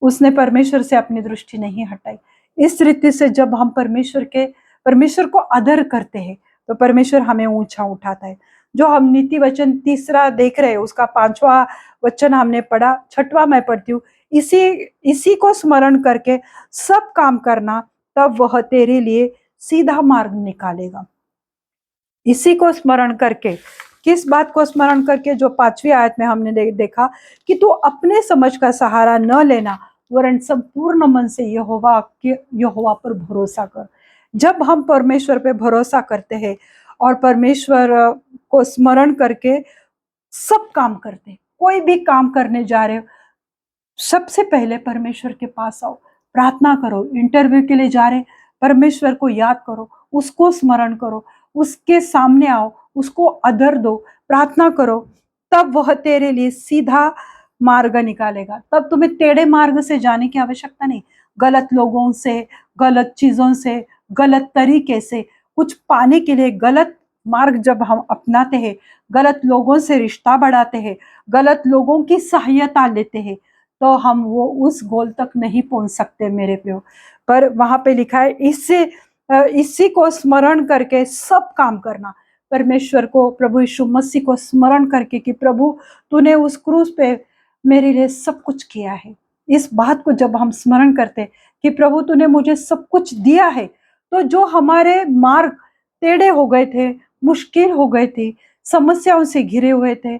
उसने परमेश्वर से अपनी दृष्टि नहीं हटाई। इस रीति से जब हम परमेश्वर को आदर करते हैं, तो परमेश्वर हमें ऊंचा उठाता है। जो हम नीति वचन तीसरा देख रहे हैं, उसका 5वां वचन हमने पढ़ा, 6वां मैं पढ़ती हूँ। इसी इसी को स्मरण करके सब काम करना, तब वह तेरे लिए सीधा मार्ग निकालेगा। इसी को स्मरण करके, किस बात को स्मरण करके? जो 5वीं आयत में हमने देखा कि तू अपने समझ का सहारा न लेना, वरन संपूर्ण मन से यहोवा पर भरोसा कर। जब हम परमेश्वर पे भरोसा करते हैं और परमेश्वर को स्मरण करके सब काम करते हैं, कोई भी काम करने जा रहे हो, सबसे पहले परमेश्वर के पास आओ, प्रार्थना करो। इंटरव्यू के लिए जा रहे, परमेश्वर को याद करो, उसको स्मरण करो, उसके सामने आओ, उसको आदर दो, प्रार्थना करो, तब वह तेरे लिए सीधा मार्ग निकालेगा। तब तुम्हें टेढ़े मार्ग से जाने की आवश्यकता नहीं, गलत लोगों से, गलत चीजों से, गलत तरीके से कुछ पाने के लिए गलत मार्ग जब हम अपनाते हैं, गलत लोगों से रिश्ता बढ़ाते हैं, गलत लोगों की सहायता लेते हैं, तो हम वो उस गोल तक नहीं पहुंच सकते मेरे प्रियो। पर वहां पे लिखा है इसी को स्मरण करके सब काम करना। परमेश्वर को, प्रभु यीशु मसीह को स्मरण करके कि प्रभु तूने उस क्रूस पे मेरे लिए सब कुछ किया है। इस बात को जब हम स्मरण करते कि प्रभु तूने मुझे सब कुछ दिया है, तो जो हमारे मार्ग टेढ़े हो गए थे, मुश्किल हो गए थे, समस्याओं से घिरे हुए थे,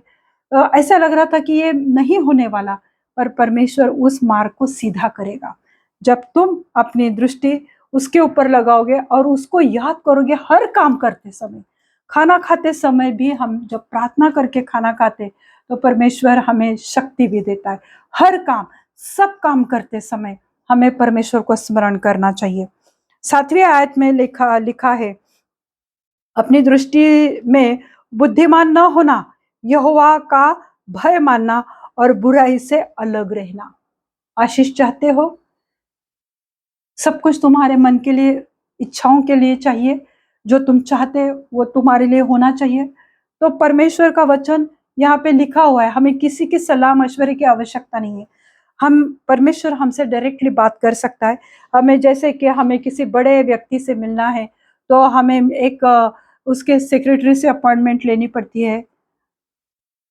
ऐसा लग रहा था कि ये नहीं होने वाला, पर परमेश्वर उस मार्ग को सीधा करेगा। जब तुम अपनी दृष्टि उसके ऊपर लगाओगे और उसको याद करोगे हर काम करते समय, खाना खाते समय भी, हम जब प्रार्थना करके खाना खाते तो परमेश्वर हमें शक्ति भी देता है। हर काम, सब काम करते समय हमें परमेश्वर को स्मरण करना चाहिए। 7वीं आयत में लिखा लिखा है, अपनी दृष्टि में बुद्धिमान न होना, यहोवा का भय मानना और बुराई से अलग रहना। आशीष चाहते हो? सब कुछ तुम्हारे मन के लिए, इच्छाओं के लिए चाहिए, जो तुम चाहते हो वो तुम्हारे लिए होना चाहिए। तो परमेश्वर का वचन यहाँ पे लिखा हुआ है, हमें किसी की सलाह मशवरे की आवश्यकता नहीं है। हम, परमेश्वर हमसे डायरेक्टली बात कर सकता है। हमें, जैसे कि हमें किसी बड़े व्यक्ति से मिलना है तो हमें एक उसके सेक्रेटरी से अपॉइंटमेंट लेनी पड़ती है।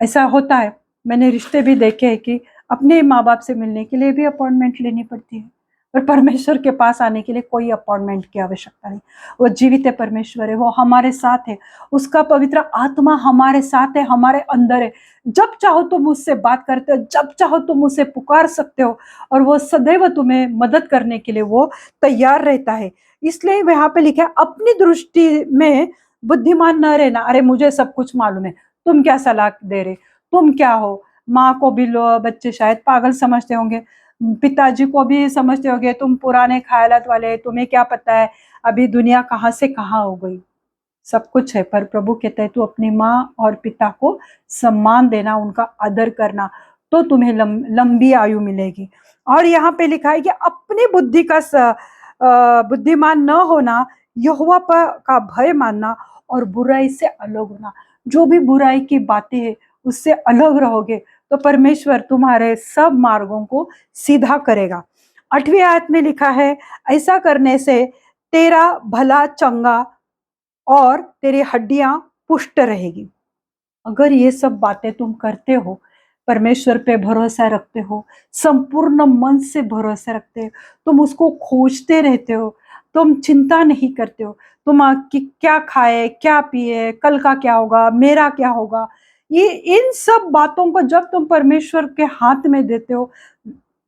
ऐसा होता है, मैंने रिश्ते भी देखे हैं कि अपने माँ बाप से मिलने के लिए भी अपॉइंटमेंट लेनी पड़ती है, पर परमेश्वर के पास आने के लिए कोई अपॉइंटमेंट की आवश्यकता नहीं। वो जीवित है परमेश्वर है, वो हमारे साथ है, उसका पवित्र आत्मा हमारे साथ है, हमारे अंदर है। जब चाहो तुम उससे बात करते हो, जब चाहो तुम उसे पुकार सकते हो, और वो सदैव तुम्हें मदद करने के लिए वो तैयार रहता है। इसलिए यहाँ पे लिखा है, अपनी दृष्टि में बुद्धिमान न रहना। अरे मुझे सब कुछ मालूम है, तुम क्या सलाह दे रहे, तुम क्या हो? माँ को भी लो, बच्चे शायद पागल समझते होंगे, पिताजी को भी समझते होंगे तुम पुराने ख्यालात वाले, तुम्हें क्या पता है अभी दुनिया कहाँ से कहाँ हो गई। सब कुछ है, पर प्रभु कहते हैं तू अपनी माँ और पिता को सम्मान देना, उनका आदर करना, तो तुम्हें लंबी आयु मिलेगी। और यहाँ पे लिखा है कि अपनी बुद्धि का बुद्धिमान न होना, यहोवा पर का भय मानना और बुराई से अलग होना। जो भी बुराई की बातें हैं उससे अलग रहोगे तो परमेश्वर तुम्हारे सब मार्गों को सीधा करेगा। 8वीं आयत में लिखा है, ऐसा करने से तेरा भला चंगा और तेरी हड्डियां पुष्ट रहेगी। अगर ये सब बातें तुम करते हो, परमेश्वर पे भरोसा रखते हो, संपूर्ण मन से भरोसा रखते हो, तुम उसको खोजते रहते हो, तुम चिंता नहीं करते हो, तुम कि क्या खाए, क्या पिए, कल का क्या होगा, मेरा क्या होगा, ये इन सब बातों को जब तुम परमेश्वर के हाथ में देते हो,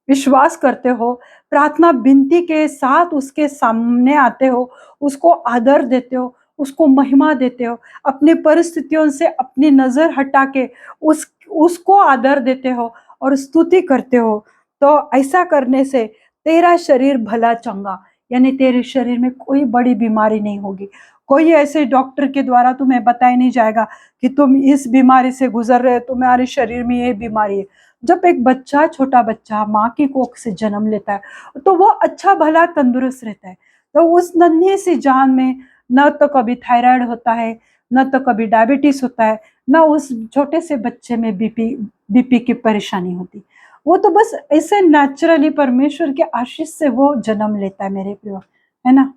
विश्वास करते हो, प्रार्थना विनती के साथ उसके सामने आते हो, उसको आदर देते हो, उसको महिमा देते हो, अपनी परिस्थितियों से अपनी नजर हटा के उसको आदर देते हो और स्तुति करते हो, तो ऐसा करने से तेरा शरीर भला चंगा, यानी तेरे शरीर में कोई बड़ी बीमारी नहीं होगी। कोई ऐसे डॉक्टर के द्वारा तुम्हें बताया नहीं जाएगा कि तुम इस बीमारी से गुजर रहे हो, तुम्हारे शरीर में ये बीमारी है। जब एक बच्चा, छोटा बच्चा माँ की कोख से जन्म लेता है तो वो अच्छा भला तंदुरुस्त रहता है। तो उस नन्हे सी जान में न तो कभी थायराइड होता है, न तो कभी डायबिटीज होता है, न उस छोटे से बच्चे में बीपी की परेशानी होती। वो तो बस ऐसे नेचुरली परमेश्वर के आशीष से वो जन्म लेता है मेरे प्रियो, है ना।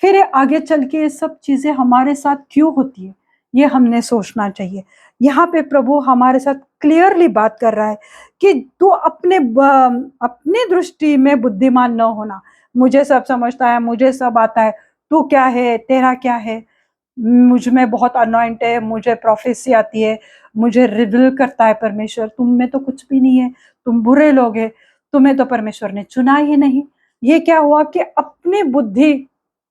फिर ये आगे चल के ये सब चीजें हमारे साथ क्यों होती है, ये हमने सोचना चाहिए। यहाँ पे प्रभु हमारे साथ क्लियरली बात कर रहा है कि तू अपनी दृष्टि में बुद्धिमान न होना। मुझे सब समझता है, मुझे सब आता है, तू क्या है, तेरा क्या है, मुझ में बहुत अनॉइंट है, मुझे प्रोफेसी आती है, मुझे रिवील करता है परमेश्वर, तुम में तो कुछ भी नहीं है, तुम बुरे लोग हैं, तुम्हें तो परमेश्वर ने चुना ही नहीं। ये क्या हुआ कि अपनी बुद्धि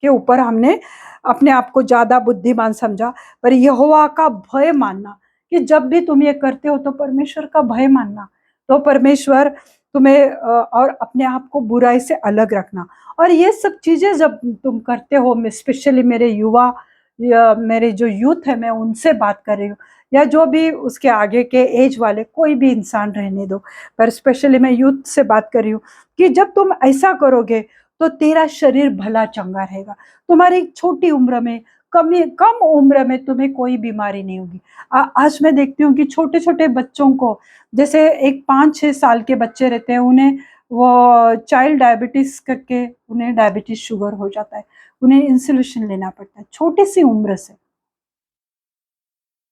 के ऊपर हमने अपने आप को ज्यादा बुद्धिमान समझा। पर यहोवा का भय मानना, कि जब भी तुम ये करते हो तो परमेश्वर का भय मानना, तो परमेश्वर तुम्हें और अपने आप को बुराई से अलग रखना। और ये सब चीजें जब तुम करते हो, स्पेशली मेरे युवा या मेरे जो यूथ है, मैं उनसे बात कर रही हूँ, या जो भी उसके आगे के एज वाले कोई भी इंसान रहने दो, पर स्पेशली मैं यूथ से बात कर रही हूँ कि जब तुम ऐसा करोगे तो तेरा शरीर भला चंगा रहेगा। तुम्हारी छोटी उम्र में, कम उम्र में तुम्हें कोई बीमारी नहीं होगी। आज मैं देखती हूँ कि छोटे-छोटे बच्चों को, जैसे एक 5-6 साल के बच्चे रहते हैं, उन्हें वो चाइल्ड डायबिटीज़ करके उन्हें डायबिटीज़ शुगर हो जाता है। उन्हें इंसुलेशन लेना पड़ता है, छोटी-सी उम्र से।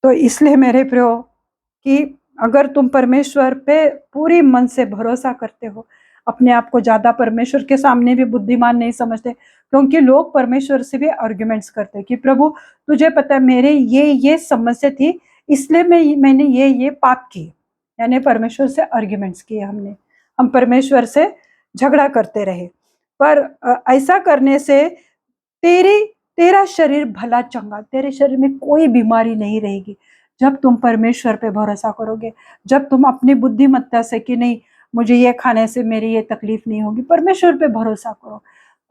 तो इसलिए मेरे प्रियो, कि अगर तुम परमेश्वर पे पूरी मन से भरोसा करते हो, अपने आप को ज़्यादा परमेश्वर के सामने भी बुद्धिमान नहीं समझते, क्योंकि लोग परमेश्वर से भी आर्ग्यूमेंट्स करते हैं कि प्रभु, तुझे पता है मेरे ये समस्या थी, इसलिए मैंने ये पाप किए। यानी परमेश्वर से आर्ग्यूमेंट्स किए हमने। हम परमेश्वर से झगड़ा करते रहे। पर ऐसा करने से तेरी तेरा शरीर भला चंगा, तेरे शरीर में कोई बीमारी नहीं रहेगी। जब तुम परमेश्वर पे भरोसा करोगे, जब तुम अपनी बुद्धिमत्ता से कि नहीं, मुझे ये खाने से मेरी ये तकलीफ नहीं होगी, परमेश्वर पे भरोसा करो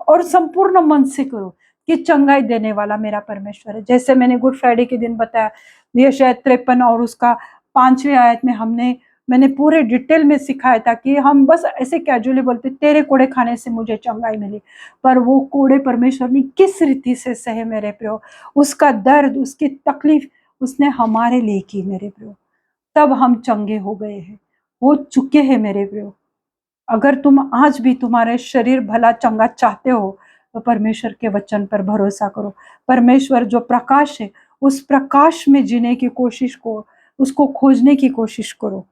और संपूर्ण मन से करो कि चंगाई देने वाला मेरा परमेश्वर है। जैसे मैंने गुड फ्राइडे के दिन बताया, ये शायद 53 और उसका 5वीं आयत में मैंने पूरे डिटेल में सिखाया था कि हम बस ऐसे कैजुअली बोलते, तेरे कोड़े खाने से मुझे चंगाई मिली, पर वो कोड़े परमेश्वर ने किस रीति से सहे मेरे प्रियो, उसका दर्द, उसकी तकलीफ उसने हमारे लिए की मेरे प्रियो, तब हम चंगे हो गए हैं, हो चुके हैं मेरे प्रियो। अगर तुम आज भी तुम्हारे शरीर भला चंगा चाहते हो, तो परमेश्वर के वचन पर भरोसा करो। परमेश्वर जो प्रकाश है, उस प्रकाश में जीने की कोशिश को, उसको खोजने की कोशिश करो।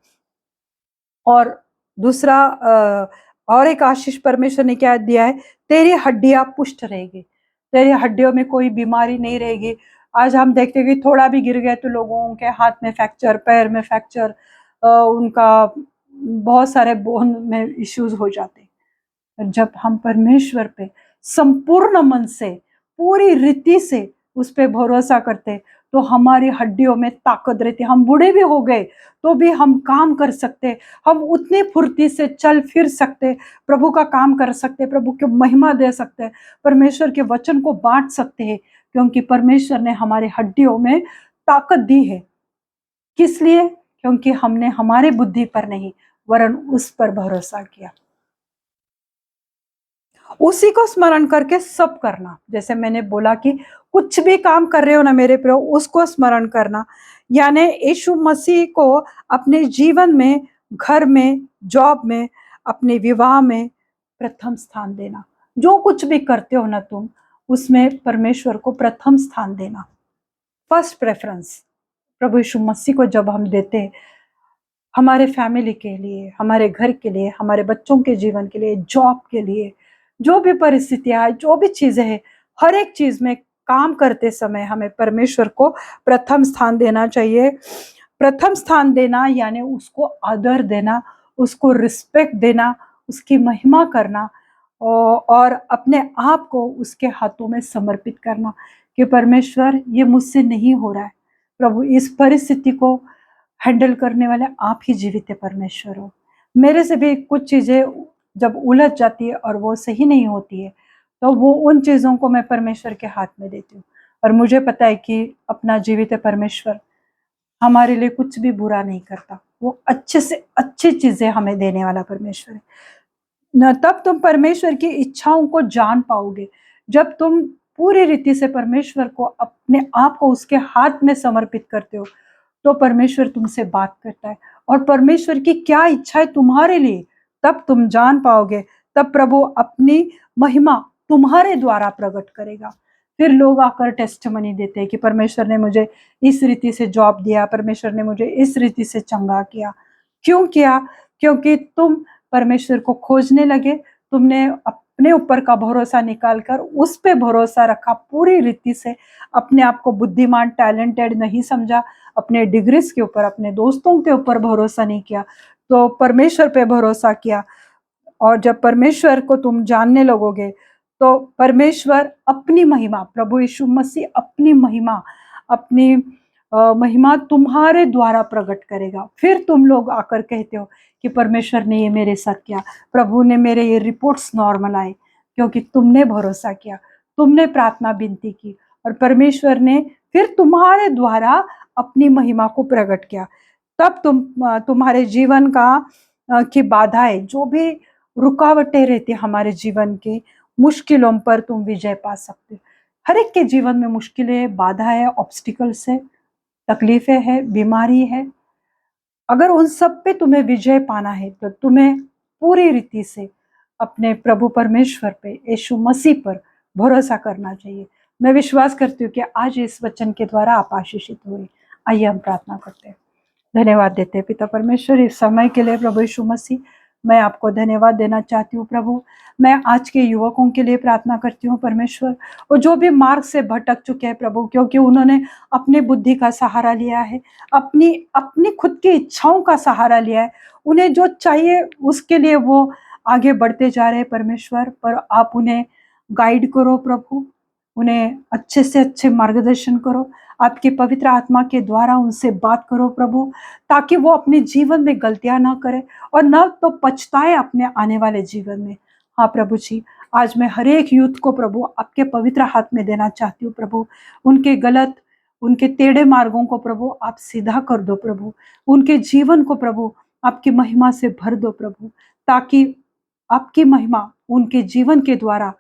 और दूसरा, और एक आशीष परमेश्वर ने क्या दिया है, तेरी हड्डियां पुष्ट रहेगी, तेरी हड्डियों में कोई बीमारी नहीं रहेगी। आज हम देखते हैं कि थोड़ा भी गिर गए तो लोगों के हाथ में फ्रैक्चर, पैर में फ्रैक्चर, उनका बहुत सारे बोन में इश्यूज हो जाते हैं। जब हम परमेश्वर पे संपूर्ण मन से, पूरी रीति से उस पे भरोसा करते, तो हमारी हड्डियों में ताकत रहती। हम बूढ़े भी हो गए तो भी हम काम कर सकते, हम उतनी फुर्ती से चल फिर सकते, प्रभु का काम कर सकते, प्रभु की महिमा दे सकते, परमेश्वर के वचन को बांट सकते हैं, क्योंकि परमेश्वर ने हमारे हड्डियों में ताकत दी है। किस लिए? क्योंकि हमने हमारे बुद्धि पर नहीं, वरन उस पर भरोसा किया। उसी को स्मरण करके सब करना। जैसे मैंने बोला कि कुछ भी काम कर रहे हो ना मेरे प्रियो, उसको स्मरण करना, यानी यीशु मसीह को अपने जीवन में, घर में, जॉब में, अपने विवाह में प्रथम स्थान देना। जो कुछ भी करते हो ना तुम, उसमें परमेश्वर को प्रथम स्थान देना, फर्स्ट प्रेफरेंस प्रभु यीशु मसीह को जब हम देते हैं, हमारे फैमिली के लिए, हमारे घर के लिए, हमारे बच्चों के जीवन के लिए, जॉब के लिए, जो भी परिस्थितियां है, जो भी चीजें हैं, हर एक चीज में काम करते समय हमें परमेश्वर को प्रथम स्थान देना चाहिए। प्रथम स्थान देना यानी उसको आदर देना, उसको रिस्पेक्ट देना, उसकी महिमा करना, और अपने आप को उसके हाथों में समर्पित करना कि परमेश्वर, ये मुझसे नहीं हो रहा है, प्रभु इस परिस्थिति को हैंडल करने वाले आप ही जीवित है परमेश्वर हो। मेरे से भी कुछ चीज़ें जब उलझ जाती है और वो सही नहीं होती है, तो वो उन चीज़ों को मैं परमेश्वर के हाथ में देती हूँ, और मुझे पता है कि अपना जीवित परमेश्वर हमारे लिए कुछ भी बुरा नहीं करता, वो अच्छे से अच्छी चीज़ें हमें देने वाला परमेश्वर है। न तब तुम परमेश्वर की इच्छाओं को जान पाओगे, जब तुम पूरी रीति से परमेश्वर को, अपने आप को उसके हाथ में समर्पित करते हो, तो परमेश्वर तुमसे बात करता है, और परमेश्वर की क्या इच्छा है तुम्हारे लिए, तब तुम जान पाओगे। तब प्रभु अपनी महिमा तुम्हारे द्वारा प्रकट करेगा। फिर लोग आकर टेस्टिमनी देते हैं कि परमेश्वर ने मुझे इस रीति से जॉब दिया, परमेश्वर ने मुझे इस रीति से चंगा किया। क्यों किया? क्योंकि तुम परमेश्वर को खोजने लगे, तुमने अपने ऊपर का भरोसा निकालकर उस पे भरोसा रखा पूरी रीति से, अपने आप को बुद्धिमान, टैलेंटेड नहीं समझा, अपने डिग्रीज के ऊपर, अपने दोस्तों के ऊपर भरोसा नहीं किया, तो परमेश्वर पे भरोसा किया। और जब परमेश्वर को तुम जानने लगोगे, तो परमेश्वर अपनी महिमा, प्रभु यीशु मसीह अपनी महिमा, अपनी महिमा तुम्हारे द्वारा प्रकट करेगा। फिर तुम लोग आकर कहते हो कि परमेश्वर ने ये मेरे साथ किया, प्रभु ने मेरे ये रिपोर्ट्स नॉर्मल आए, क्योंकि तुमने भरोसा किया, तुमने प्रार्थना विनती की, और परमेश्वर ने फिर तुम्हारे द्वारा अपनी महिमा को प्रकट किया। तब तुम्हारे जीवन का की बाधाएं, जो भी रुकावटें रहती हमारे जीवन की, मुश्किलों पर तुम विजय पा सकते हो। हर एक के जीवन में मुश्किलें, बाधा है, ऑब्स्टिकल्स है, तकलीफें है, बीमारी है। अगर उन सब पे तुम्हें विजय पाना है तो तुम्हें पूरी रीति से अपने प्रभु परमेश्वर पे, यीशु मसीह पर भरोसा करना चाहिए। मैं विश्वास करती हूँ कि आज इस वचन के द्वारा आप आशीषित हुए। आइए हम प्रार्थना करते हैं। धन्यवाद देते हैं पिता परमेश्वर इस समय के लिए। प्रभु यीशु मसीह, मैं आपको धन्यवाद देना चाहती हूँ प्रभु। मैं आज के युवकों के लिए प्रार्थना करती हूँ परमेश्वर, और जो भी मार्ग से भटक चुके हैं प्रभु, क्योंकि उन्होंने अपनी बुद्धि का सहारा लिया है, अपनी अपनी खुद की इच्छाओं का सहारा लिया है, उन्हें जो चाहिए उसके लिए वो आगे बढ़ते जा रहे हैं परमेश्वर। पर आप उन्हें गाइड करो प्रभु, उन्हें अच्छे से अच्छे मार्गदर्शन करो। आपके पवित्र आत्मा के द्वारा उनसे बात करो प्रभु, ताकि वो अपने जीवन में गलतियां ना करे और न तो पछताए अपने आने वाले जीवन में। हाँ प्रभु जी, आज मैं हर एक यूथ को प्रभु आपके पवित्र हाथ में देना चाहती हूँ प्रभु। उनके गलत, उनके टेढ़े मार्गों को प्रभु आप सीधा कर दो प्रभु। उनके जीवन को प्रभु आपकी महिमा से भर दो प्रभु, ताकि आपकी महिमा उनके जीवन के द्वारा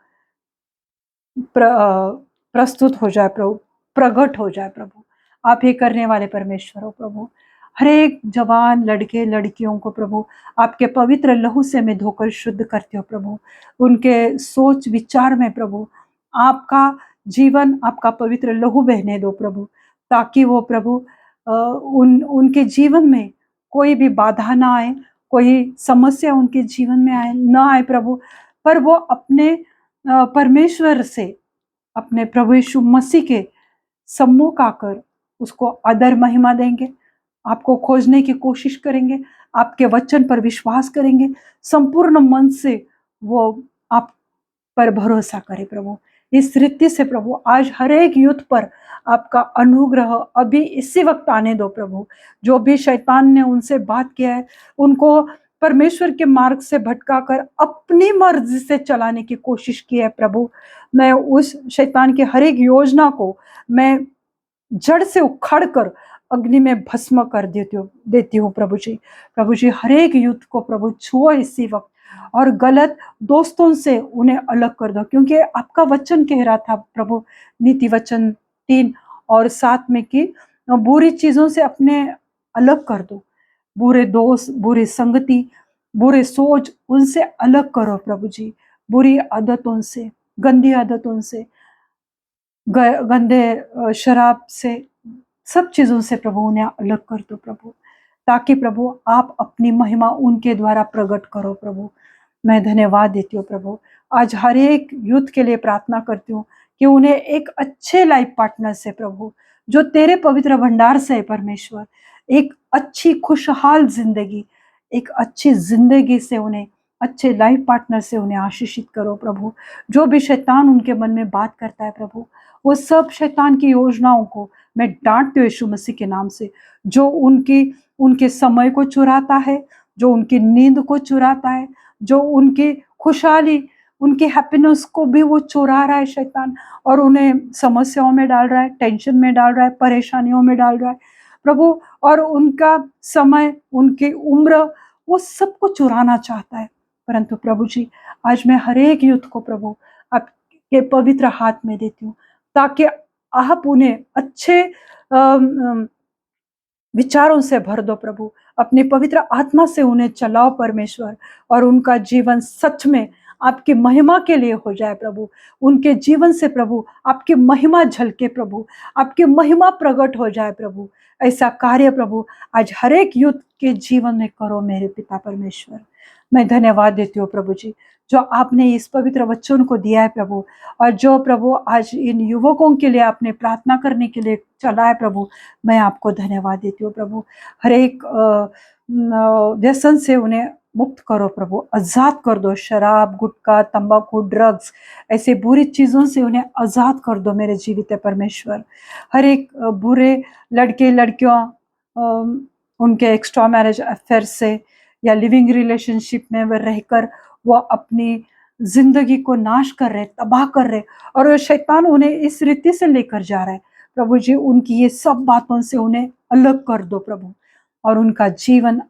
प्रस्तुत हो जाए प्रभु, प्रकट हो जाए प्रभु। आप ये करने वाले परमेश्वर हो प्रभु। हर एक जवान लड़के लड़कियों को प्रभु आपके पवित्र लहू से मैं धोकर शुद्ध करती हूँ प्रभु। उनके सोच विचार में प्रभु आपका जीवन, आपका पवित्र लहू बहने दो प्रभु, ताकि वो प्रभु उनके जीवन में कोई भी बाधा ना आए, कोई समस्या उनके जीवन में आए ना आए प्रभु, पर वो अपने परमेश्वर से, अपने प्रभु यीशु मसीह के सम्मुख आकर उसको आदर महिमा देंगे, आपको खोजने की कोशिश करेंगे, आपके वचन पर विश्वास करेंगे, संपूर्ण मन से वो आप पर भरोसा करे प्रभु। इस रीति से प्रभु आज हर एक यूथ पर आपका अनुग्रह अभी इसी वक्त आने दो प्रभु। जो भी शैतान ने उनसे बात किया है, उनको परमेश्वर के मार्ग से भटकाकर अपनी मर्जी से चलाने की कोशिश की है प्रभु, मैं उस शैतान की हर एक योजना को मैं जड़ से उखाड़ कर अग्नि में भस्म कर देती हूँ प्रभु जी। प्रभु जी, हर एक यूथ को प्रभु छुओ इसी वक्त, और गलत दोस्तों से उन्हें अलग कर दो, क्योंकि आपका वचन कह रहा था प्रभु, नीति वचन 3 और 7 में कि बुरी चीजों से अपने अलग कर दो। बुरे दोस्त, बुरी संगति, बुरे सोच, उनसे अलग करो प्रभु जी। बुरी आदतों से, गंदी आदतों से, गंदे शराब से, सब चीजों से प्रभु उन्हें अलग कर दो प्रभु, ताकि प्रभु आप अपनी महिमा उनके द्वारा प्रकट करो प्रभु। मैं धन्यवाद देती हूँ प्रभु। आज हर एक यूथ के लिए प्रार्थना करती हूँ कि उन्हें एक अच्छे लाइफ पार्टनर से प्रभु, जो तेरे पवित्र भंडार से है परमेश्वर, एक अच्छी खुशहाल जिंदगी, एक अच्छी जिंदगी से उन्हें, अच्छे लाइफ पार्टनर से उन्हें आशीषित करो प्रभु। जो भी शैतान उनके मन में बात करता है प्रभु, वो सब शैतान की योजनाओं को मैं डांटती हूँ यीशु मसीह के नाम से। जो उनके समय को चुराता है, जो उनकी नींद को चुराता है, जो उनकी खुशहाली, उनके हैप्पीनेस को भी वो चुरा रहा है शैतान, और उन्हें समस्याओं में डाल रहा है, टेंशन में डाल रहा है, परेशानियों में डाल रहा है प्रभु, और उनका समय, उनकी उम्र, वो सबको चुराना चाहता है। परंतु प्रभु जी, आज मैं हर एक यूथ को प्रभु आपके पवित्र हाथ में देती हूँ, ताकि आप उन्हें अच्छे विचारों से भर दो प्रभु, अपनी पवित्र आत्मा से उन्हें चलाओ परमेश्वर, और उनका जीवन सच में आपकी महिमा के लिए हो जाए प्रभु। उनके जीवन से प्रभु आपकी महिमा झलके प्रभु, आपकी महिमा प्रकट हो जाए प्रभु। ऐसा कार्य प्रभु आज हर एक यूथ के जीवन में करो मेरे पिता परमेश्वर। मैं धन्यवाद देती हूँ प्रभु जी, जो आपने इस पवित्र वचन को दिया है प्रभु, और जो प्रभु आज इन युवकों के लिए आपने प्रार्थना करने के लिए चला है प्रभु, मैं आपको धन्यवाद देती हूँ प्रभु। हर एक व्यसन से उन्हें मुक्त करो प्रभु, आजाद कर दो। शराब, गुटखा, तंबाकू, ड्रग्स, ऐसे बुरी चीजों से उन्हें आजाद कर दो मेरे जीवित परमेश्वर। हर एक बुरे लड़के लड़कियों, उनके एक्स्ट्रा मैरिज अफेयर से या लिविंग रिलेशनशिप में वह रहकर वो अपनी जिंदगी को नाश कर रहे, तबाह कर रहे, और वो शैतान उन्हें इस रीति से लेकर जा रहा है प्रभु जी। उनकी ये सब बातों से उन्हें अलग कर दो प्रभु, और उनका जीवन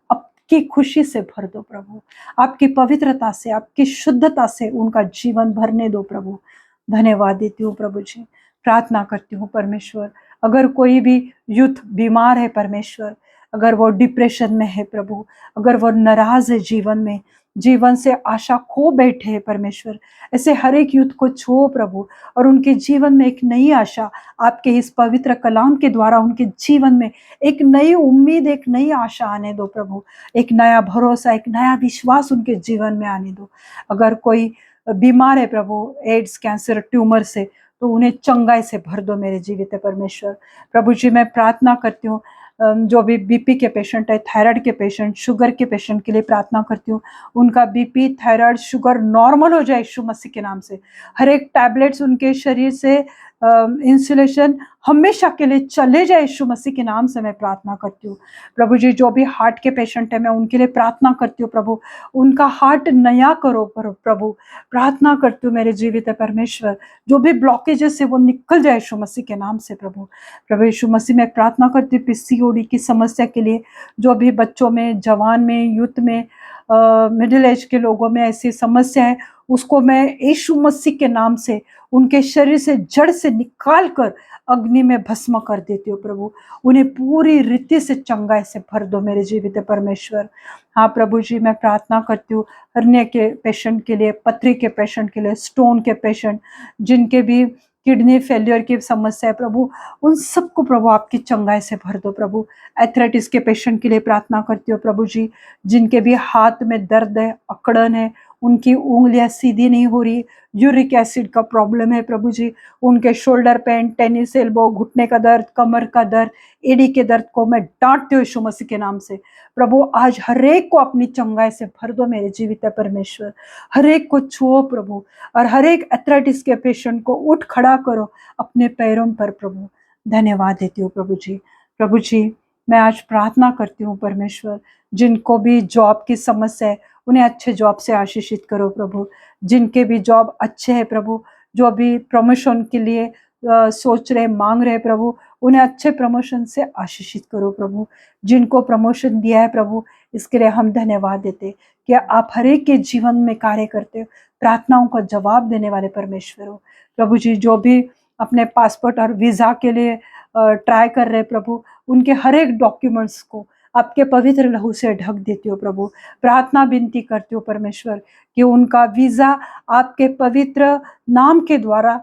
आपकी खुशी से भर दो प्रभु, आपकी पवित्रता से, आपकी शुद्धता से उनका जीवन भरने दो प्रभु। धन्यवाद देती हूँ प्रभु जी। प्रार्थना करती हूँ परमेश्वर, अगर कोई भी यूथ बीमार है परमेश्वर, अगर वो डिप्रेशन में है प्रभु, अगर वो नाराज है जीवन में, जीवन से आशा खो बैठे हैं परमेश्वर, ऐसे हर एक यूथ को छुओ प्रभु, और उनके जीवन में एक नई आशा आपके इस पवित्र कलाम के द्वारा उनके जीवन में एक नई उम्मीद, एक नई आशा आने दो प्रभु, एक नया भरोसा, एक नया विश्वास उनके जीवन में आने दो। अगर कोई बीमार है प्रभु एड्स, कैंसर, ट्यूमर से, तो उन्हें चंगाई से भर दो मेरे जीवित परमेश्वर। प्रभु जी मैं प्रार्थना करती हूँ, जो भी बीपी के पेशेंट है, थायराइड के पेशेंट, शुगर के पेशेंट के लिए प्रार्थना करती हूँ, उनका बीपी, थायराइड, शुगर नॉर्मल हो जाए यीशु मसीह के नाम से। हर एक टैबलेट्स उनके शरीर से इंसुलेशन हमेशा के लिए चले जाए यीशु मसीह के नाम से मैं प्रार्थना करती हूँ। प्रभु जी जो भी हार्ट के पेशेंट है मैं उनके लिए प्रार्थना करती हूँ प्रभु, उनका हार्ट नया करो प्रभु। प्रार्थना करती हूँ मेरे जीवित परमेश्वर, जो भी ब्लॉकेजेस है वो निकल जाए यीशु मसीह के नाम से प्रभु। प्रभु यीशु मसीह में प्रार्थना करती हूँ पीसीओडी की समस्या के लिए, जो भी बच्चों में, जवान में, यूथ में, मिडिल एज के लोगों में ऐसी समस्या है, उसको मैं यीशु मसीह के नाम से उनके शरीर से जड़ से निकाल कर अग्नि में भस्म कर देती हूँ प्रभु। उन्हें पूरी रीति से चंगाई से भर दो मेरे जीवित परमेश्वर। हाँ प्रभु जी मैं प्रार्थना करती हूँ हर्निया के पेशेंट के लिए, पथरी के पेशेंट के लिए, स्टोन के पेशेंट, जिनके भी किडनी फेलियर की समस्या है प्रभु, उन सबको प्रभु आपकी चंगाई से भर दो प्रभु। एथराइटिस के पेशेंट के लिए प्रार्थना करती हूँ प्रभु जी, जिनके भी हाथ में दर्द है, अकड़न है, उनकी उंगलियां सीधी नहीं हो रही, यूरिक एसिड का प्रॉब्लम है प्रभु जी, उनके शोल्डर पेन, टेनिस एल्बो, घुटने का दर्द, कमर का दर्द, एड़ी के दर्द को मैं डांटती हूँ यीशु मसीह के नाम से प्रभु। आज हर एक को अपनी चंगाई से भर दो मेरे जीवित परमेश्वर, हर एक को छुओ प्रभु, और हर एक एथराइटिस के पेशेंट को उठ खड़ा करो अपने पैरों पर प्रभु। धन्यवाद देती हूँ प्रभु जी। प्रभु जी मैं आज प्रार्थना करती हूँ परमेश्वर, जिनको भी जॉब की समस्या है उन्हें अच्छे जॉब से आशीषित करो प्रभु। जिनके भी जॉब अच्छे हैं प्रभु, जो भी प्रमोशन के लिए सोच रहे, मांग रहे प्रभु, उन्हें अच्छे प्रमोशन से आशीषित करो प्रभु। जिनको प्रमोशन दिया है प्रभु, इसके लिए हम धन्यवाद देते कि आप हर एक के जीवन में कार्य करते हो, प्रार्थनाओं का जवाब देने वाले परमेश्वर हो प्रभु जी। जो भी अपने पासपोर्ट और वीज़ा के लिए ट्राई कर रहे प्रभु, उनके हर एक डॉक्यूमेंट्स को आपके पवित्र लहू से ढक देती हो प्रभु। प्रार्थना विनती करती हो परमेश्वर कि उनका वीज़ा आपके पवित्र नाम के द्वारा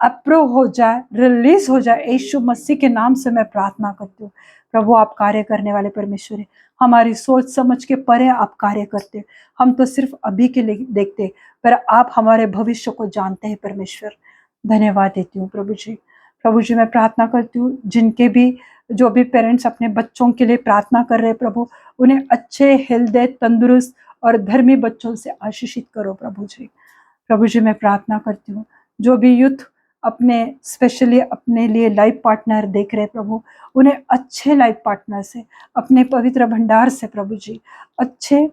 अप्रूव हो जाए, रिलीज हो जाए, यीशु मसीह के नाम से मैं प्रार्थना करती हूँ प्रभु। आप कार्य करने वाले परमेश्वर हैं, हमारी सोच समझ के परे आप कार्य करते। हम तो सिर्फ अभी के लिए देखते, पर आप हमारे भविष्य को जानते हैं परमेश्वर। धन्यवाद देती हूँ प्रभु जी। प्रभु जी मैं प्रार्थना करती हूँ जिनके भी, जो भी पेरेंट्स अपने बच्चों के लिए प्रार्थना कर रहे प्रभु, उन्हें अच्छे, हेल्दी, तंदुरुस्त और धर्मी बच्चों से आशीषित करो प्रभु जी। प्रभु जी मैं प्रार्थना करती हूँ जो भी यूथ अपने स्पेशली अपने लिए लाइफ पार्टनर देख रहे प्रभु, उन्हें अच्छे लाइफ पार्टनर से, अपने पवित्र भंडार से प्रभु जी अच्छे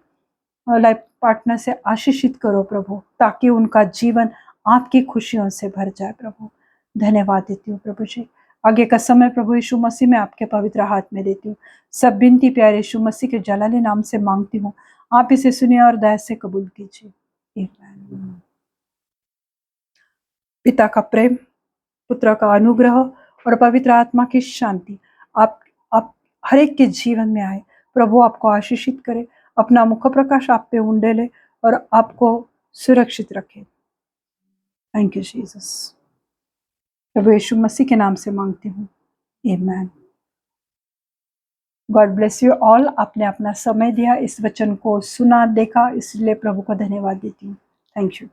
लाइफ पार्टनर से आशीषित करो प्रभु, ताकि उनका जीवन आपकी खुशियों से भर जाए प्रभु। धन्यवाद देती हूँ प्रभु जी। आगे का समय प्रभु यीशु मसीह में आपके पवित्र हाथ में देती हूँ। सब विनती प्यारे यीशु मसीह के जलाली नाम से मांगती हूँ, आप इसे सुनिए और दया से कबूल कीजिए। आमीन। पिता का प्रेम, पुत्र का अनुग्रह और पवित्र आत्मा की शांति आप हर एक के जीवन में आए। प्रभु आपको आशीषित करे, अपना मुख प्रकाश आप पे उंडेले और आपको सुरक्षित रखे। Thank you Jesus. प्रभु यीशु मसीह के नाम से मांगती हूँ, आमीन। God bless you all. आपने अपना समय दिया, इस वचन को सुना, देखा, इसलिए प्रभु को धन्यवाद देती हूँ। Thank you.